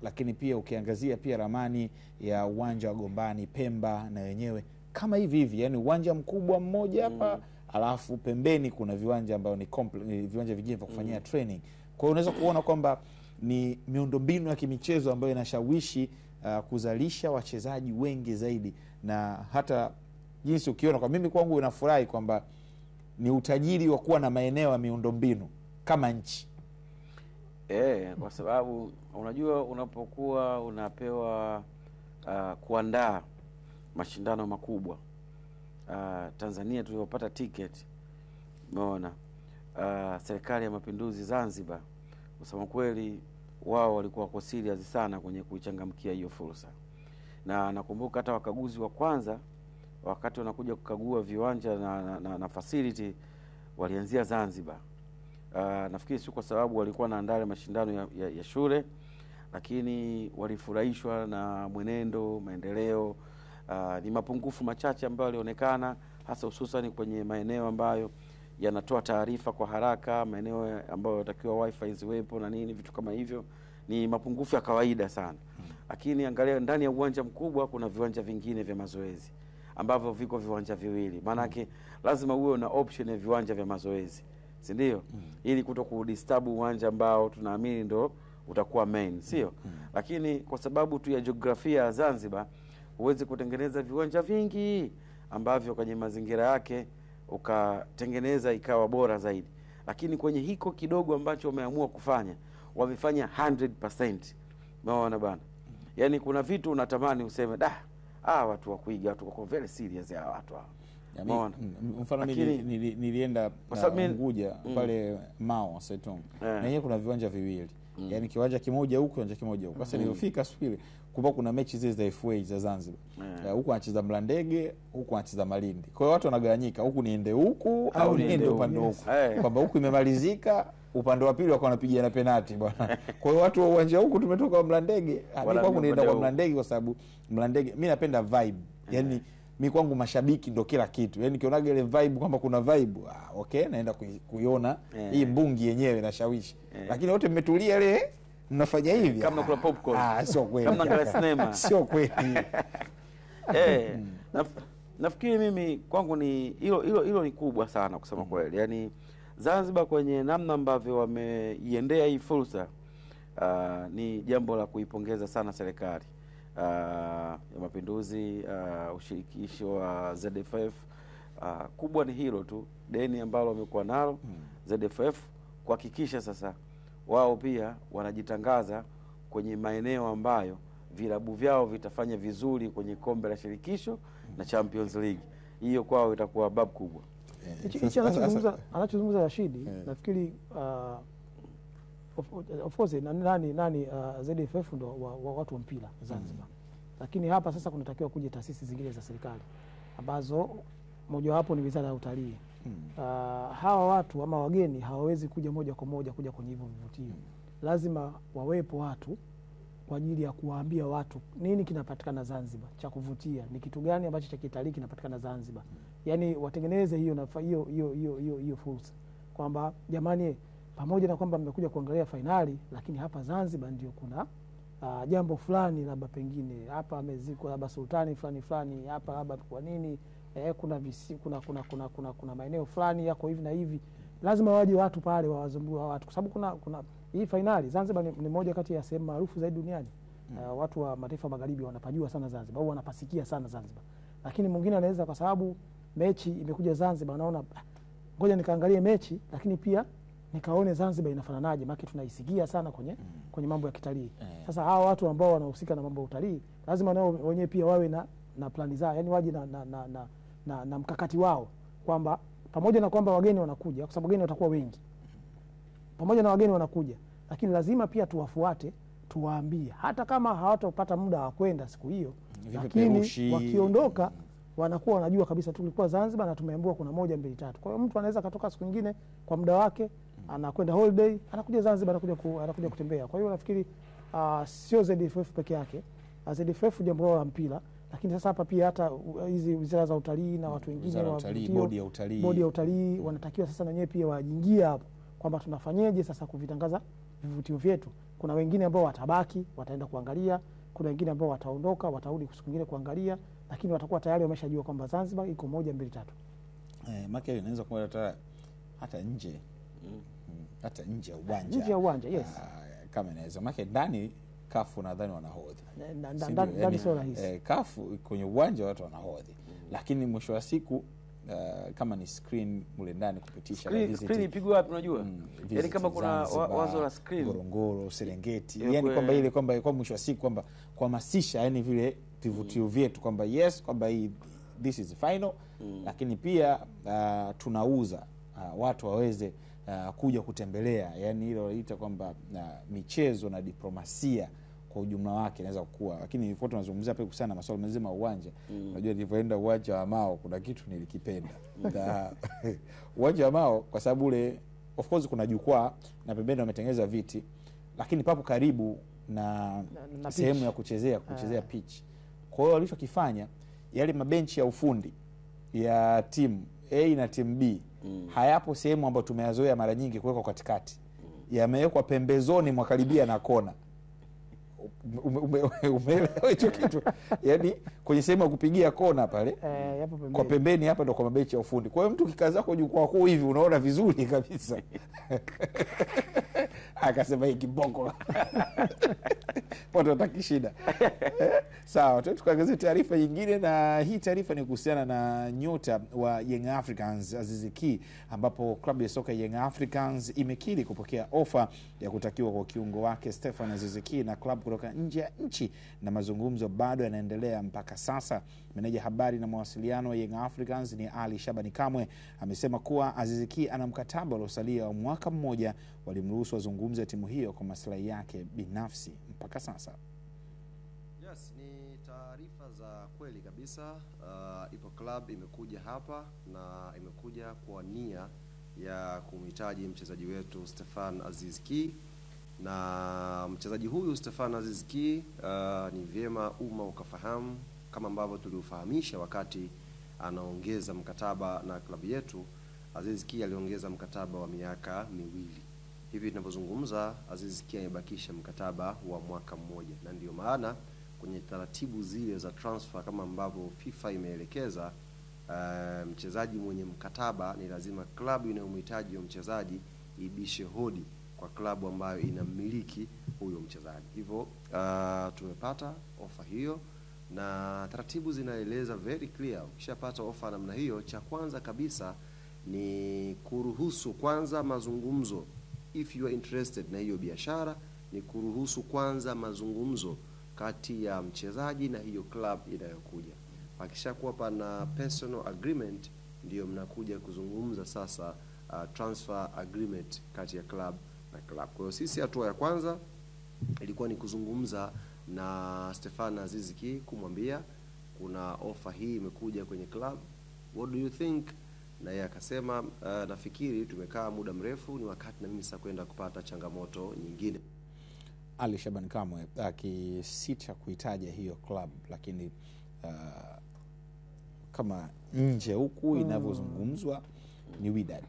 lakini pia ukiangazia pia ramani ya uwanja wa Gombani Pemba na wenyewe kama hivi, yani uwanja mkubwa mmoja hapa alafu pembeni kuna viwanja ambao ni viwanja vingine vya kufanyia training. Kwa hiyo unaweza kuona kwamba ni miundombinu ya kimichezo ambayo inashawishi kuzalisha wachezaji wengi zaidi, na hata jinsi ukiona, kwa mimi kwangu unafurahi kwamba ni utajiri wa kuwa na maeneo ya miundombinu kama nchi. Kwa sababu unajua unapokuwa unapewa kuandaa mashindano makubwa, Tanzania tuliyopata ticket, umeona serikali ya mapinduzi Zanzibar, kusema kweli wao walikuwa kwa serious sana kwenye kuichangamkia hiyo fursa. Na nakumbuka hata wakaguzi wa kwanza wakati wanakuja kukagua viwanja na facility walianzia Zanzibar. Nafikiri si kwa sababu walikuwa naandaa mashindano ya shule, lakini walifurahishwa na mwenendo, maendeleo. Ni mapungufu machache ambayo yalionekana, hasa hususan kwenye maeneo ambayo yanatoa taarifa kwa haraka, maeneo ambayo yatakiwa wifi ziwepo na nini, vitu kama hivyo ni mapungufu ya kawaida sana. Lakini angalia ndani ya uwanja mkubwa kuna viwanja vingine vya mazoezi ambavyo viko viwanja viwili. Maana yake lazima uwe na option ya viwanja vya mazoezi, si ndio? Ili kutokudisturb uwanja ambao tunaamini ndo utakuwa main, sio? Lakini kwa sababu tu ya jiografia ya Zanzibar uweze kutengeneza viwanja vingi ambavyo kwenye mazingira yake ukatengeneza ikawa bora zaidi. Lakini kwenye hiko kidogo ambacho wameamua kufanya, wamefanya 100%. Umeona bana? Yaani kuna vitu unatamani useme watu wa kuiga, watu wako very serious ya watu hao. Umeona? Mfano nilienda Unguja pale Mao Setong. Na yeye kuna viwanja viwili. Yaani kiwanja kimoja huko, kiwanja kimoja huko. Sasa nilifika siku ile kumbe kuna mechi zile za FA za Zanzibar. Huko anacheza Mlandege, huko anacheza Malindi. Kwa hiyo watu wanagawanyika, huku niende huku au niende upande huko. Kwamba huku imemalizika, upande wa pili wako wanapigana penalti bwana. Kwa hiyo watu wa uwanja huku tumetoka wa Mlandege, hadi kwangu nienda kwa Mlandege kwa sababu Mlandege mimi napenda vibe. Yaani mimi kwangu mashabiki ndo kila kitu. Yaani kionaga ile vibe kwamba kuna vibe, okay, naenda kuiona hii mbungi yenyewe inashawishi. Lakini wote mmetulia ile mnafanya hivi kama kuna popcorn. Sio kweli. Kama ngala sinema. Sio kweli. Nafikiri mimi kwangu ni hilo ni kubwa sana kusema kweli. Yaani Zanzibar kwenye namna ambavyo wameiendea hii fursa ni jambo la kuipongeza sana serikali ya Mapinduzi, ushirikisho wa ZFF. Kubwa ni hilo tu, deni ambalo wamekuwa nalo ZFF, kuhakikisha sasa wao pia wanajitangaza kwenye maeneo ambayo vilabu vyao vitafanya vizuri kwenye kombe la shirikisho na Champions League. Hiyo kwao itakuwa babu kubwa. Hichi anachozungumza Rashidi, nafikiri of course nani ZFF ndo watu wa mpira Zanzibar. Lakini hapa sasa kunatakiwa kuja taasisi zingine za serikali ambazo mojawapo ni Wizara ya Utalii. Hawa watu ama wageni hawawezi kuja moja kwa moja kuja kwenye hivyo vivutio. Lazima wawepo watu kwa ajili ya kuwaambia watu nini kinapatikana Zanzibar cha kuvutia, ni kitu gani ambacho cha kitalii kinapatikana Zanzibar. Yaani watengeneze hiyo fursa kwamba jamani, pamoja na kwamba mmekuja kuangalia fainali, lakini hapa Zanzibar ndio kuna jambo fulani, labda pengine hapa amezikwa labda sultani fulani hapa, labda kwa nini kuna maeneo fulani yako hivi na hivi. Lazima waje watu pale wawazungua watu, kwa sababu kuna hii fainali Zanzibar ni moja kati ya sehemu maarufu zaidi duniani. Watu wa mataifa magharibi wanapajua sana Zanzibar au wanapasikia sana Zanzibar. Lakini mwingine anaweza kwa sababu mechi imekuja Zanzibar, anaona ngoja nikaangalie mechi, lakini pia nikaone Zanzibar inafananaje, maana tunaisikia sana kwenye mambo ya kitalii. Sasa hawa watu ambao wanahusika na mambo ya utalii lazima nao wenyewe pia wawe na plani zao, yani waje na mkakati wao, kwamba pamoja na kwamba wageni wanakuja, kwa sababu wageni watakuwa wengi, pamoja na wageni wanakuja, lakini lazima pia tuwafuate, tuwaambie hata kama hawatapata muda wa kwenda siku hiyo, lakini wakiondoka wanakuwa wanajua kabisa tulikuwa Zanzibar na tumeambiwa kuna 1 2 3. Kwa hiyo mtu anaweza katoka siku nyingine kwa muda wake, anakwenda holiday, anakuja Zanzibar, anakuja kutembea. Kwa hiyo nafikiri sio ZFF peke yake, ZFF jambo la mpira, lakini sasa hapa pia hata hizi wizara za utalii na watu wengine wa bodi ya utalii wanatakiwa sasa na wenyewe pia waingie hapo, kwamba tunafanyaje sasa kuvitangaza vivutio vyetu. Kuna wengine ambao watabaki, wataenda kuangalia, kuna wengine ambao wataondoka, watarudi siku nyingine kuangalia, lakini watakuwa tayari wameshajua kwamba Zanzibar iko 1 2 3. Maki inaweza kuwa hata nje ya uwanja. Nje ya uwanja, yes. Kama inaweza maki ndani kafu nadhani wanahodhi. Ndani sio rahisi. Kafu kwenye uwanja watu wanahodhi. Lakini mwisho wa siku kama ni screen mule ndani kupitisha screen ipigwe wapi unajua? Yaani kama kuna wazo la screen Ngorongoro, Serengeti, yani kwamba ile kwamba kwa mwisho wa siku kwamba kuhamasisha yani vile vivutio vyetu kwamba yes kwamba this is final, lakini pia tunauza watu waweze kuja kutembelea, yani hilo inaita kwamba michezo na diplomasia kwa ujumla wake inaweza kukua. Lakini nilikuwa tunazungumzia pia kusana masuala mzima uwanja. Unajua nilipoenda uwanja wa Mao kuna kitu nilikipenda. Uwanja wa Mao kwa sababu ule of course kuna jukwaa na pembeni wametengeneza viti, lakini papo karibu na sehemu ya kuchezea pitch. Kwa hiyo walichokifanya yale mabenchi ya ufundi ya timu A na timu B hayapo sehemu ambayo tumeyazoea mara nyingi kuwekwa katikati. Yamewekwa pembezoni mwa karibia na kona. Umeelewa hicho kitu? Yaani kwenye sehemu ya kupigia kona pale kwa pembeni hapa ndo kwa mabenchi ya ufundi. Kwa hiyo mtu kikaza kwa jukwaa kuu hivi unaona vizuri kabisa. Akasema hiki boko. Watu wataki shida. Sawa, tukaangalia taarifa nyingine, na hii taarifa ni kuhusiana na nyota wa Young Africans Aziz Ki, ambapo klabu ya soka Young Africans imekiri kupokea ofa ya kutakiwa kwa kiungo wake Stefan Aziz Ki na klabu kutoka nje ya nchi, na mazungumzo bado yanaendelea mpaka sasa. Meneja habari na mawasiliano wa Young Africans ni Ali Shabani Kamwe amesema kuwa Aziz Ki ana mkataba uliosalia wa mwaka mmoja, walimruhusu azungumze timu hiyo kwa maslahi yake binafsi mpaka sasa. Yes, ni taarifa za kweli kabisa. Ipo club imekuja hapa na imekuja kwa nia ya kumhitaji mchezaji wetu Stefan Aziz Ki, na mchezaji huyu Stefan Aziz Ki ni vyema umma ukafahamu kama ambavyo tuliufahamisha wakati anaongeza mkataba na klabu yetu. Aziz Ki aliongeza mkataba wa miaka 2. Hivi tunavyozungumza Aziz Ki amebakisha mkataba wa mwaka mmoja, na ndio maana kwenye taratibu zile za transfer kama ambavyo FIFA imeelekeza, mchezaji mwenye mkataba ni lazima klabu inayomhitaji huyo mchezaji ibishe hodi kwa klabu ambayo inamiliki huyo mchezaji. Hivyo tumepata ofa hiyo na taratibu zinaeleza very clear, ukishapata ofa namna hiyo, cha kwanza kabisa ni kuruhusu kwanza mazungumzo. If you are interested na hiyo biashara, ni kuruhusu kwanza mazungumzo kati ya mchezaji na hiyo club inayokuja. Pakishakuwa pana personal agreement, ndio mnakuja kuzungumza sasa transfer agreement kati ya club na club. Kwa hiyo sisi hatua ya kwanza ilikuwa ni kuzungumza na Stefan Aziz Ki, kumwambia kuna ofa hii imekuja kwenye club, what do you think? Na yeye akasema nafikiri tumekaa muda mrefu, ni wakati na mimi sasa kwenda kupata changamoto nyingine. Ali Shaban Kamwe akisita kuitaja hiyo club, lakini kama nje huku inavyozungumzwa ni Wydad.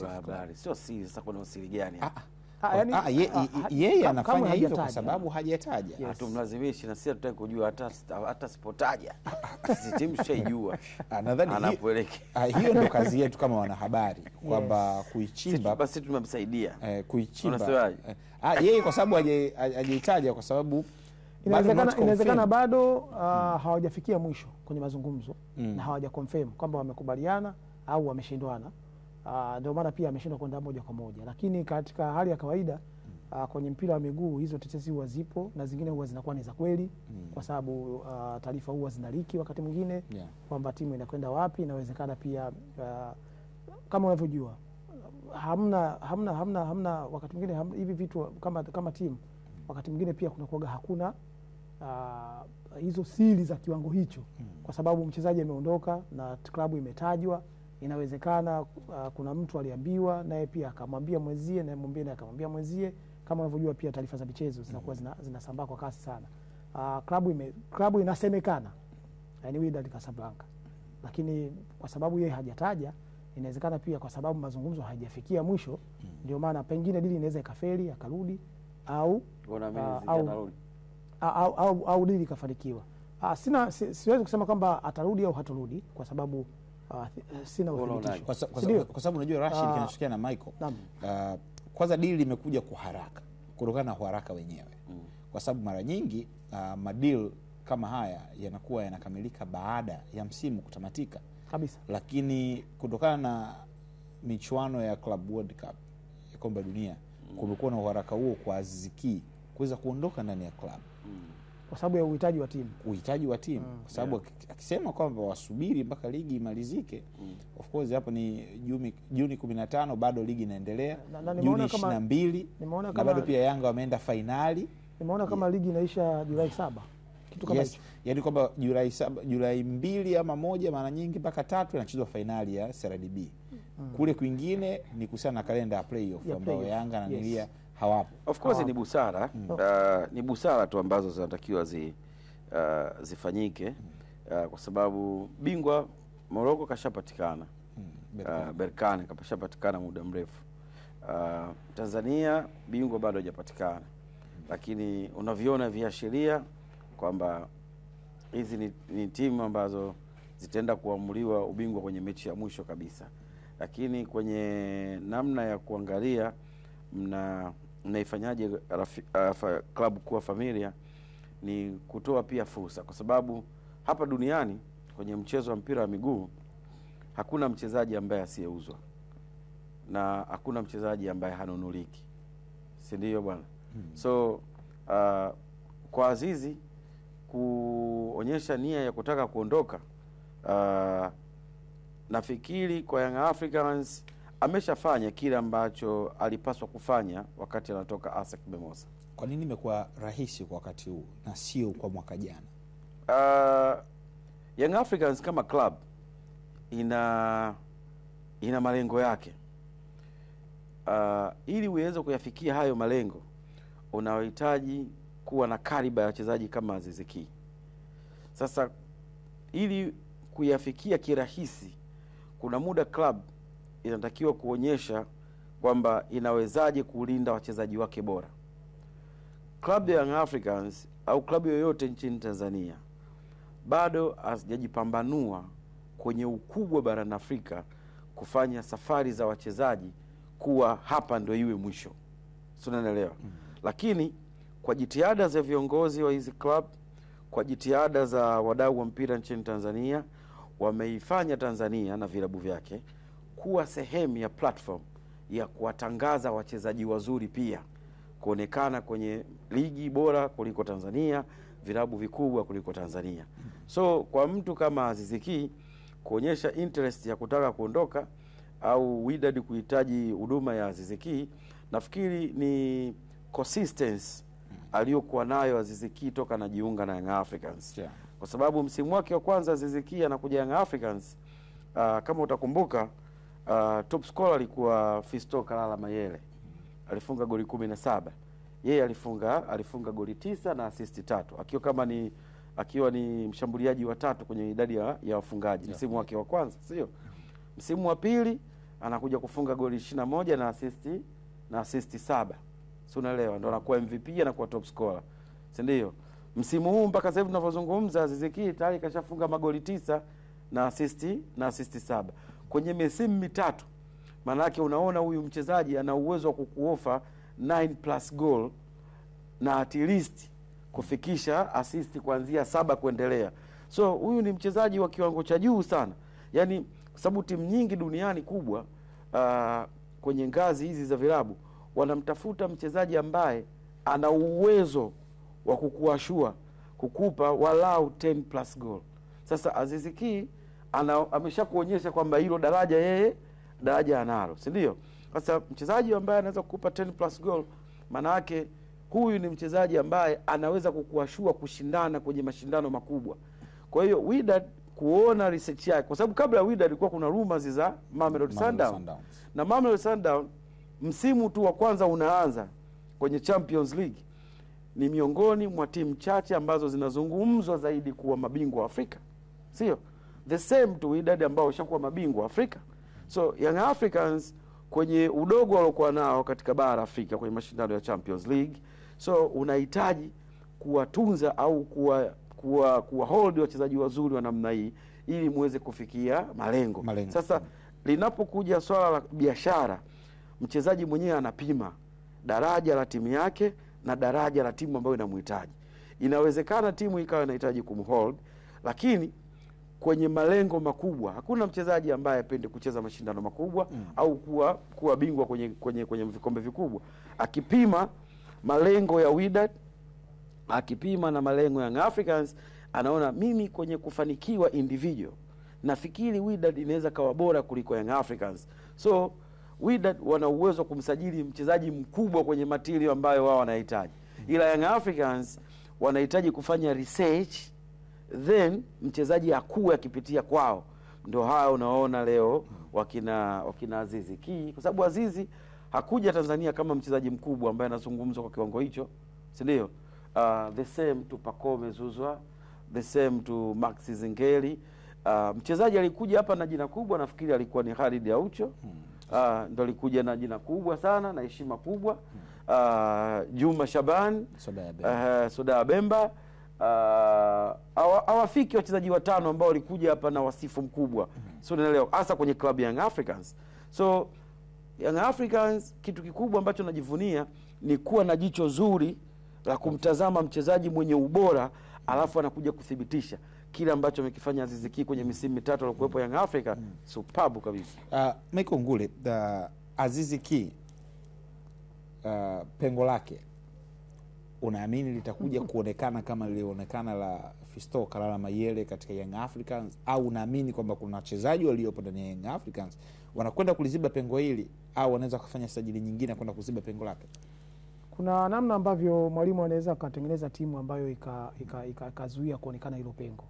Habari sio siri. Sasa kuna siri gani? Yeye anafanya hivyo kwa sababu hajataja. Hatumlazimishi na sisi tutaki kujua hata sipotaja. Sisi timu shaijua. Nadhani anapoelekea. Hiyo ndio kazi yetu kama wanahabari, kwamba kuichimba. Basi tumemsaidia. Kuichimba. Yeye kwa sababu hajaitaja, kwa sababu inawezekana bado hawajafikia mwisho kwenye mazungumzo na hawaja confirm kwamba wamekubaliana au wameshindwana. Ndio maana pia ameshindwa kwenda moja kwa moja, lakini katika hali ya kawaida kwenye mpira wa miguu hizo tetesi huwa zipo na zingine huwa zinakuwa ni za kweli, kwa sababu taarifa huwa zinaliki wakati mwingine kwamba timu inakwenda wapi. Inawezekana pia kama unavyojua hamna wakati mwingine hivi vitu kama timu, wakati mwingine pia kuna kuaga hakuna hizo siri za kiwango hicho, kwa sababu mchezaji ameondoka na klabu imetajwa. Inawezekana kuna mtu aliambiwa naye pia akamwambia mwenzie, na mwambie naye akamwambia mwenzie. Kama unavyojua pia taarifa za michezo zinakuwa zinasambaa kwa kasi sana. Klabu inasemekana yani Wydad Casablanca, lakini kwa sababu yeye hajataja, inawezekana pia kwa sababu mazungumzo hayajafikia mwisho, ndio maana pengine dili inaweza ikafeli akarudi au dili kafanikiwa. Siwezi kusema kwamba atarudi au hatarudi kwa sababu sina uthibitisho. Kwa sababu unajua Rashid, kinachotokea na Michael, kwanza dili limekuja kwa haraka kutokana na haraka wenyewe, kwa sababu mara nyingi madeal kama haya yanakuwa yanakamilika baada ya msimu kutamatika kabisa, lakini kutokana na michuano ya Club World Cup ya kombe dunia kumekuwa na haraka huo kwa Aziz Ki kuweza kuondoka ndani ya club kwa sababu ya uhitaji wa timu, kwa sababu akisema kwamba wasubiri mpaka ligi imalizike. Of course hapo ni Juni 15, bado ligi inaendelea. Juni 22 na bado pia Yanga wameenda finali. Nimeona kama ligi inaisha Julai 7, kitu kama hicho. Yaani kwamba Julai 2 ama 1 mara nyingi mpaka 3 inachezwa finali ya CRDB. Kule kwingine ni kusana na kalenda ya playoff ambayo Yanga na Nilia hawapo. Of course ni busara. Ni busara tu ambazo zinatakiwa zifanyike, kwa sababu bingwa Morocco kashapatikana, Berkane kashapatikana muda mrefu. Tanzania bingwa bado hajapatikana, lakini unaviona viashiria kwamba hizi ni timu ambazo zitaenda kuamuliwa ubingwa kwenye mechi ya mwisho kabisa. Lakini kwenye namna ya kuangalia mnaifanyaje klabu kuwa familia, ni kutoa pia fursa, kwa sababu hapa duniani kwenye mchezo wa mpira wa miguu hakuna mchezaji ambaye asiyeuzwa na hakuna mchezaji ambaye hanunuliki, si ndio bwana? So kwa Azizi kuonyesha nia ya kutaka kuondoka, nafikiri kwa Young Africans ameshafanya kile ambacho alipaswa kufanya wakati anatoka ASEC Mimosas. Kwa nini imekuwa rahisi kwa wakati huu na sio kwa mwaka jana? Young Africans kama club ina malengo yake. Ili uweze kuyafikia hayo malengo, unahitaji kuwa na kariba ya wachezaji kama Aziz Ki. Sasa ili kuyafikia kirahisi, kuna muda club inatakiwa kuonyesha kwamba inawezaje kulinda wachezaji wake bora. Club ya Young Africans au klabu yoyote nchini Tanzania bado hazijajipambanua kwenye ukubwa barani Afrika kufanya safari za wachezaji kuwa hapa ndio iwe mwisho. Sio, unaelewa? Lakini kwa jitihada za viongozi wa hizi club, kwa jitihada za wadau wa mpira nchini Tanzania, wameifanya Tanzania na vilabu vyake kuwa sehemu ya platform ya kuwatangaza wachezaji wazuri, pia kuonekana kwenye ligi bora kuliko Tanzania, vilabu vikubwa kuliko Tanzania. So kwa mtu kama Aziz Ki kuonyesha interest ya kutaka kuondoka au Wydad kuhitaji huduma ya Aziz Ki, nafikiri ni consistency aliyokuwa nayo Aziz Ki toka anajiunga na Young Africans. Yeah. Kwa sababu msimu wake wa kwanza Aziz Ki anakuja Young Africans, kama utakumbuka, top scorer alikuwa Fiston Kalala Mayele. Alifunga goli 17. Yeye alifunga goli 9 na assist 3. Akiwa ni mshambuliaji wa 3 kwenye idadi ya wafungaji msimu wake wa kwanza, sio? Msimu wa pili anakuja kufunga goli 21 na assist 7. Si unaelewa? Ndio anakuwa MVP, anakuwa top scorer. Si ndio? Msimu huu mpaka sasa hivi tunavyozungumza Aziz Ki tayari kashafunga magoli 9 na assist 7 kwenye misimu mitatu. Maana yake unaona huyu mchezaji ana uwezo wa kukuofa 9+ goal na at least kufikisha assist kuanzia 7 kuendelea. So huyu ni mchezaji wa kiwango cha juu sana. Yaani kwa sababu timu nyingi duniani kubwa kwenye ngazi hizi za vilabu wanamtafuta mchezaji ambaye ana uwezo wa kukuashua, kukupa walau 10+ goal. Sasa Aziz Ki ameshakuonyesha kwamba hilo daraja analo, si ndio? Sasa mchezaji ambaye anaweza kukupa 10+ goal, maana yake huyu ni mchezaji ambaye anaweza kukuashua kushindana kwenye mashindano makubwa. Kwa hiyo Wydad kuona research yake, kwa sababu kabla ya Wydad ilikuwa kuna rumors za Mamelodi Sundowns. Na Mamelodi Sundowns msimu tu wa kwanza unaanza kwenye Champions League ni miongoni mwa timu chache ambazo zinazungumzwa zaidi kuwa mabingwa wa Afrika. Sio? The same to Wydad ambao washakuwa mabingwa wa Afrika. So Young Africans kwenye udogo waliokuwa nao katika bara Afrika kwenye mashindano ya Champions League, so unahitaji kuwatunza au kuwa hold wachezaji wazuri wa namna hii ili muweze kufikia malengo. Sasa linapokuja swala la biashara, mchezaji mwenyewe anapima daraja la timu yake na daraja la timu ambayo inamhitaji. Inawezekana timu ikawa inahitaji kumhold, lakini kwenye malengo makubwa hakuna mchezaji ambaye apende kucheza mashindano makubwa au kuwa bingwa kwenye vikombe vikubwa. Akipima malengo ya Wydad, akipima na malengo ya Young Africans, anaona mimi kwenye kufanikiwa individual nafikiri Wydad inaweza kawa bora kuliko Young Africans. So Wydad wana uwezo kumsajili mchezaji mkubwa kwenye material ambayo wao wanahitaji. Ila Young Africans wanahitaji kufanya research, then mchezaji akue akipitia kwao. Ndio hao unaona leo wakina Aziz Ki, kwa sababu Azizi hakuja Tanzania kama mchezaji mkubwa ambaye anazungumzwa kwa kiwango hicho, si ndio? The same to Pacome Zouzoua, the same to Max Zingeli. Mchezaji alikuja hapa na jina kubwa, nafikiri alikuwa ni Khalid Aucho. Ndio alikuja na jina kubwa sana na heshima kubwa. Juma Shaban, Soda Bemba. Hawafiki wachezaji watano ambao walikuja hapa na wasifu mkubwa. So unaelewa, hasa kwenye klabu ya Young Africans. So Young Africans kitu kikubwa ambacho najivunia ni kuwa na jicho zuri la kumtazama mchezaji mwenye ubora, alafu anakuja kuthibitisha kile ambacho amekifanya Aziz Ki kwenye misimu mitatu aliyokuwepo Young Africa. Superb kabisa. Michael Ngule, Aziz Ki pengo lake unaamini litakuja kuonekana kama lilionekana la Fiston Kalala Mayele katika Young Africans, au unaamini kwamba kuna wachezaji waliopo ndani ya Young Africans wanakwenda kuliziba pengo hili, au wanaweza kufanya sajili nyingine kwenda kuziba pengo lake? Kuna namna ambavyo mwalimu anaweza kutengeneza timu ambayo ikazuia kuonekana hilo pengo,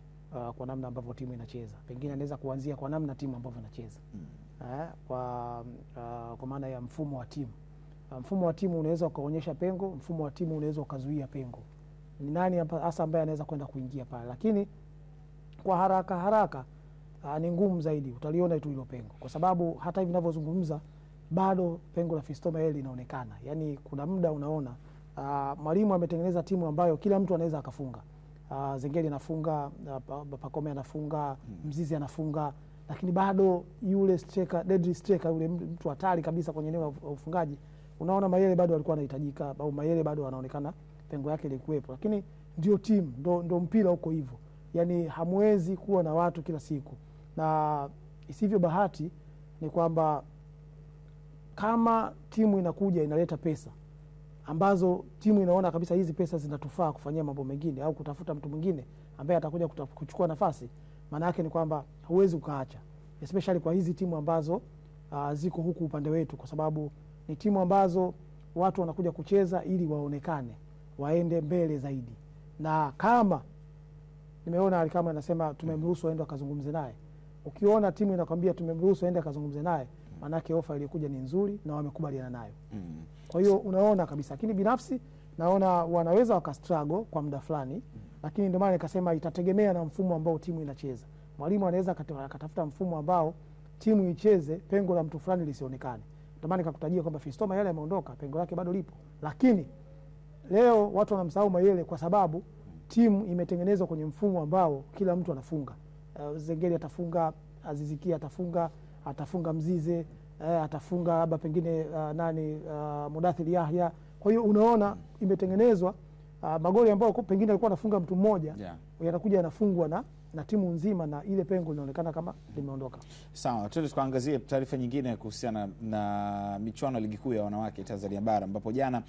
kwa namna ambavyo timu inacheza. Pengine anaweza kuanzia kwa namna timu ambavyo inacheza. Kwa maana ya mfumo wa timu. Mfumo wa timu unaweza ukaonyesha pengo, mfumo wa timu unaweza ukazuia pengo. Ni nani hasa ambaye anaweza kwenda kuingia pale? Lakini kwa haraka ni ngumu zaidi, utaliona tu hilo pengo. Kwa sababu hata hivi ninavyozungumza bado pengo la Fiston Mayele linaonekana. Yaani kuna muda unaona Mwalimu ametengeneza timu ambayo kila mtu anaweza akafunga. Zengeli anafunga, Pacome anafunga, Mzizi anafunga, lakini bado yule striker, deadly striker, yule mtu hatari kabisa kwenye eneo la ufungaji, unaona Mayele bado alikuwa anahitajika, au Mayele bado anaonekana pengo yake ilikuwepo. Lakini ndio timu, ndo mpira huko hivyo. Yani hamwezi kuwa na watu kila siku. Na isivyo bahati ni kwamba kama timu inakuja inaleta pesa ambazo timu inaona kabisa hizi pesa zinatufaa kufanyia mambo mengine au kutafuta mtu mwingine ambaye atakuja kuchukua nafasi, maana yake ni kwamba huwezi ukaacha, especially kwa hizi timu ambazo ziko huku upande wetu, kwa sababu ni timu ambazo watu wanakuja kucheza ili waonekane, waende mbele zaidi. Na kama nimeona Alikama anasema tumemruhusu aende akazungumze naye, ukiona timu inakwambia tumemruhusu aende akazungumze naye, maana yake ofa iliyokuja ni nzuri na wamekubaliana nayo. Kwa hiyo unaona kabisa, lakini binafsi naona wanaweza wakastruggle kwa muda fulani, lakini ndio maana nikasema itategemea na mfumo ambao timu inacheza. Mwalimu anaweza akatafuta mfumo ambao timu icheze pengo la mtu fulani lisionekane. Ndio maana nikakutajia kwamba Fiston Mayele ameondoka, pengo lake bado lipo. Lakini leo watu wanamsahau Mayele kwa sababu timu imetengenezwa kwenye mfumo ambao kila mtu anafunga. Zengeli atafunga, Aziziki atafunga Mzize, atafunga labda pengine Mudathir Yahya. Kwa hiyo unaona imetengenezwa magoli ambayo pengine alikuwa anafunga mtu mmoja, yanakuja yanafungwa na timu nzima, na ile pengo linaonekana kama limeondoka. Sawa, tuende tukaangazie taarifa nyingine kuhusiana na michuano ya ligi kuu ya wanawake Tanzania Bara, ambapo jana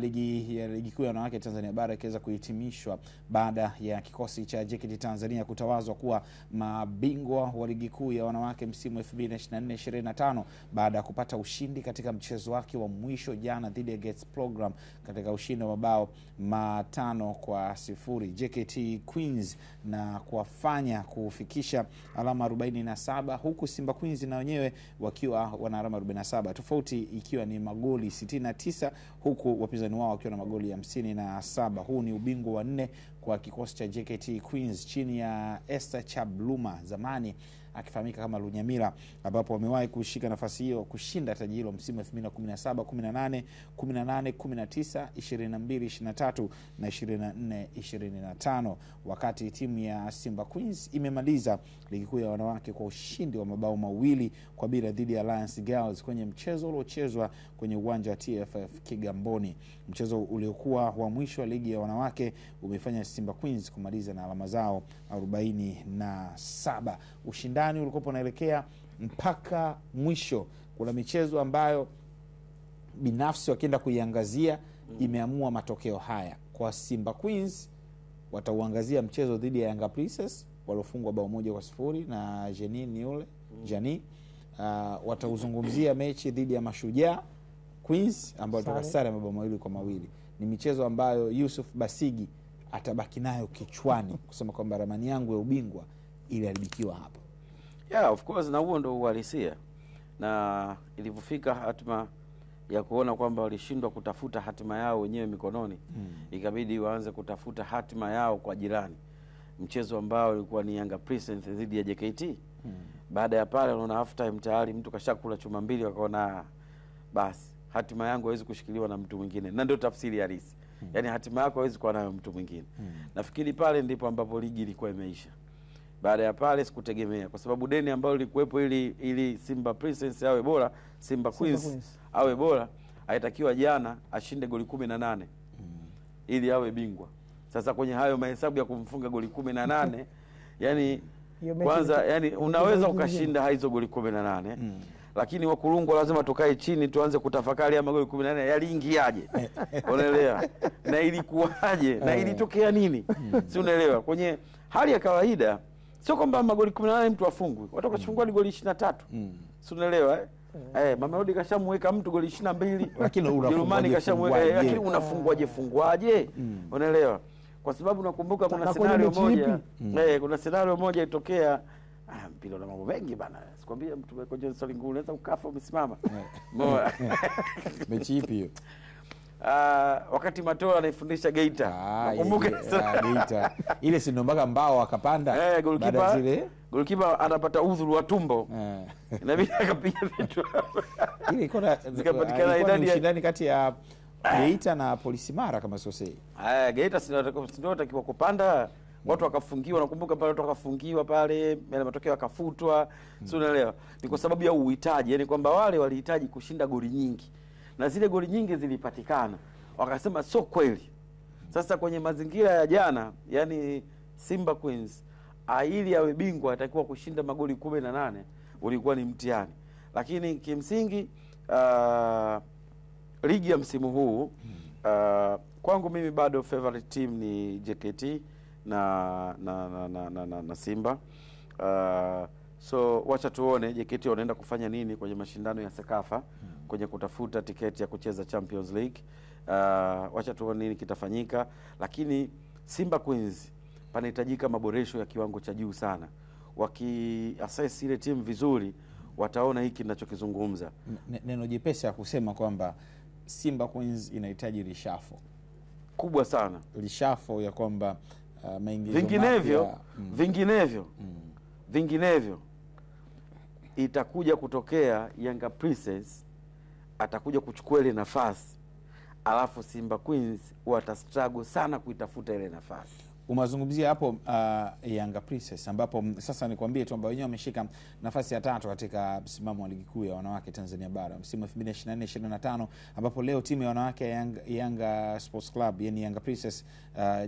ligi kuu ya wanawake Tanzania Bara ikiweza kuhitimishwa baada ya kikosi cha JKT Tanzania kutawazwa kuwa mabingwa wa ligi kuu ya wanawake msimu 2024-2025 baada ya kupata ushindi katika mchezo wake wa mwisho jana dhidi ya Gates Program katika ushindi wa mabao 5-0 JKT Queens, na kuwafanya kufikisha alama 47, huku Simba Queens na wenyewe wakiwa wana alama 47, tofauti ikiwa ni magoli 69, huku wapinzani wao wakiwa na magoli 57. Huu ni ubingwa wa 4 kwa kikosi cha JKT Queens chini ya Esther Chabluma, zamani akifahamika kama Lunyamira, ambapo wamewahi kushika nafasi hiyo kushinda taji hilo msimu 2017, 18, 19, 22, 23 na 24, 25, wakati timu ya Simba Queens imemaliza ligi kuu ya wanawake kwa ushindi wa mabao 2-0 dhidi ya Alliance Girls kwenye mchezo uliochezwa kwenye uwanja wa TFF Kigamboni. Mchezo uliokuwa wa mwisho wa ligi ya wanawake umefanya Simba Queens kumaliza na alama zao 47. Ushindani ulikuwa unaelekea mpaka mwisho. Kuna michezo ambayo binafsi wakienda kuiangazia imeamua matokeo haya. Kwa Simba Queens watauangazia mchezo dhidi ya Yanga Princess waliofungwa bao 1-0 na Jani. Watauzungumzia mechi dhidi ya Mashujaa Queens ambao toka sare mabao 2-2. Ni michezo ambayo Yusuf Basigi atabaki nayo kichwani kusema kwamba ramani yangu ya ubingwa iliharibikiwa hapa. Yeah, of course, na huo ndo uhalisia. Na ilipofika hatima ya kuona kwamba walishindwa kutafuta hatima yao wenyewe mikononi, ikabidi waanze kutafuta hatima yao kwa jirani. Mchezo ambao ulikuwa ni Yanga Princess dhidi ya JKT. Baada ya pale unaona half time tayari mtu kashakula chuma mbili, wakaona basi hatima yangu haiwezi kushikiliwa na mtu mwingine. Na ndio tafsiri halisi. Yaani hatima yako haiwezi kuwa nayo mtu mwingine. Nafikiri pale ndipo ambapo ligi ilikuwa imeisha. Baada ya pale sikutegemea, kwa sababu deni ambalo lilikuwepo ili Simba Princess awe bora, Simba Queens awe bora, haitakiwa jana ashinde goli 18 ili awe bingwa. Sasa kwenye hayo mahesabu ya kumfunga goli 18, yani kwanza yani unaweza ukashinda hizo goli 18, lakini wakulungu lazima tukae chini tuanze kutafakari ama goli 18 yaliingiaje. Unaelewa? Na ilikuwaje? Na ilitokea nini? Si unaelewa? Kwenye hali ya kawaida sio kwamba magoli 18 mtu afungwe. Watu wakachungua goli 23. Si unaelewa? Mamelodi kashamweka mtu goli 22, lakini Jerumani kashamweka, lakini unafungwaje? Unaelewa? Kwa sababu nakumbuka kuna scenario moja, kuna scenario moja itokea, mpira na mambo mengi bana. Sikwambia mtu kwenye swali ngumu unaweza ukafa umesimama. Mechi ipi hiyo? Wakati Matola anaifundisha Geita. Nakumbuka Geita. Ile si ndo mpaka mbao akapanda. Goalkeeper anapata udhuru wa tumbo. Inabidi akapiga vitu. Ile iko na zikapatikana idadi ya ushindani kati ya Geita na Polisi Mara kama sosei. Geita sio takiwa kupanda, watu wakafungiwa. Nakumbuka pale watu wakafungiwa pale, matokeo yakafutwa. Sio, unaelewa? Ni kwa sababu ya uhitaji, yani kwamba wale walihitaji kushinda goli nyingi na zile goli nyingi zilipatikana. Wakasema sio kweli. Sasa kwenye mazingira ya jana, yani Simba Queens ili awe bingwa atakiwa kushinda magoli 18, ulikuwa ni mtihani. Lakini kimsingi ligi ya msimu huu kwangu mimi bado favorite team ni JKT na Simba. So wacha tuone JKT wanaenda kufanya nini kwenye mashindano ya Sekafa kwenye kutafuta tiketi ya kucheza Champions League. Wacha tuone nini kitafanyika, lakini Simba Queens panahitajika maboresho ya kiwango cha juu sana. Waki-assess ile timu vizuri, wataona hiki ninachokizungumza. Neno jepesi ya kusema kwamba Simba Queens inahitaji reshuffle kubwa sana, reshuffle ya kwamba maingizo vinginevyo itakuja kutokea Yanga Princess atakuja kuchukua ile nafasi, alafu Simba Queens watastruggle sana kuitafuta ile nafasi. Umazungumzia hapo Yanga Princess, ambapo sasa nikwambie tu kwamba wenyewe wameshika nafasi ya 3 katika msimamo wa ligi kuu ya wanawake Tanzania bara msimu 2024-2025, ambapo leo timu ya wanawake ya Yanga Sports Club yani Yanga Princess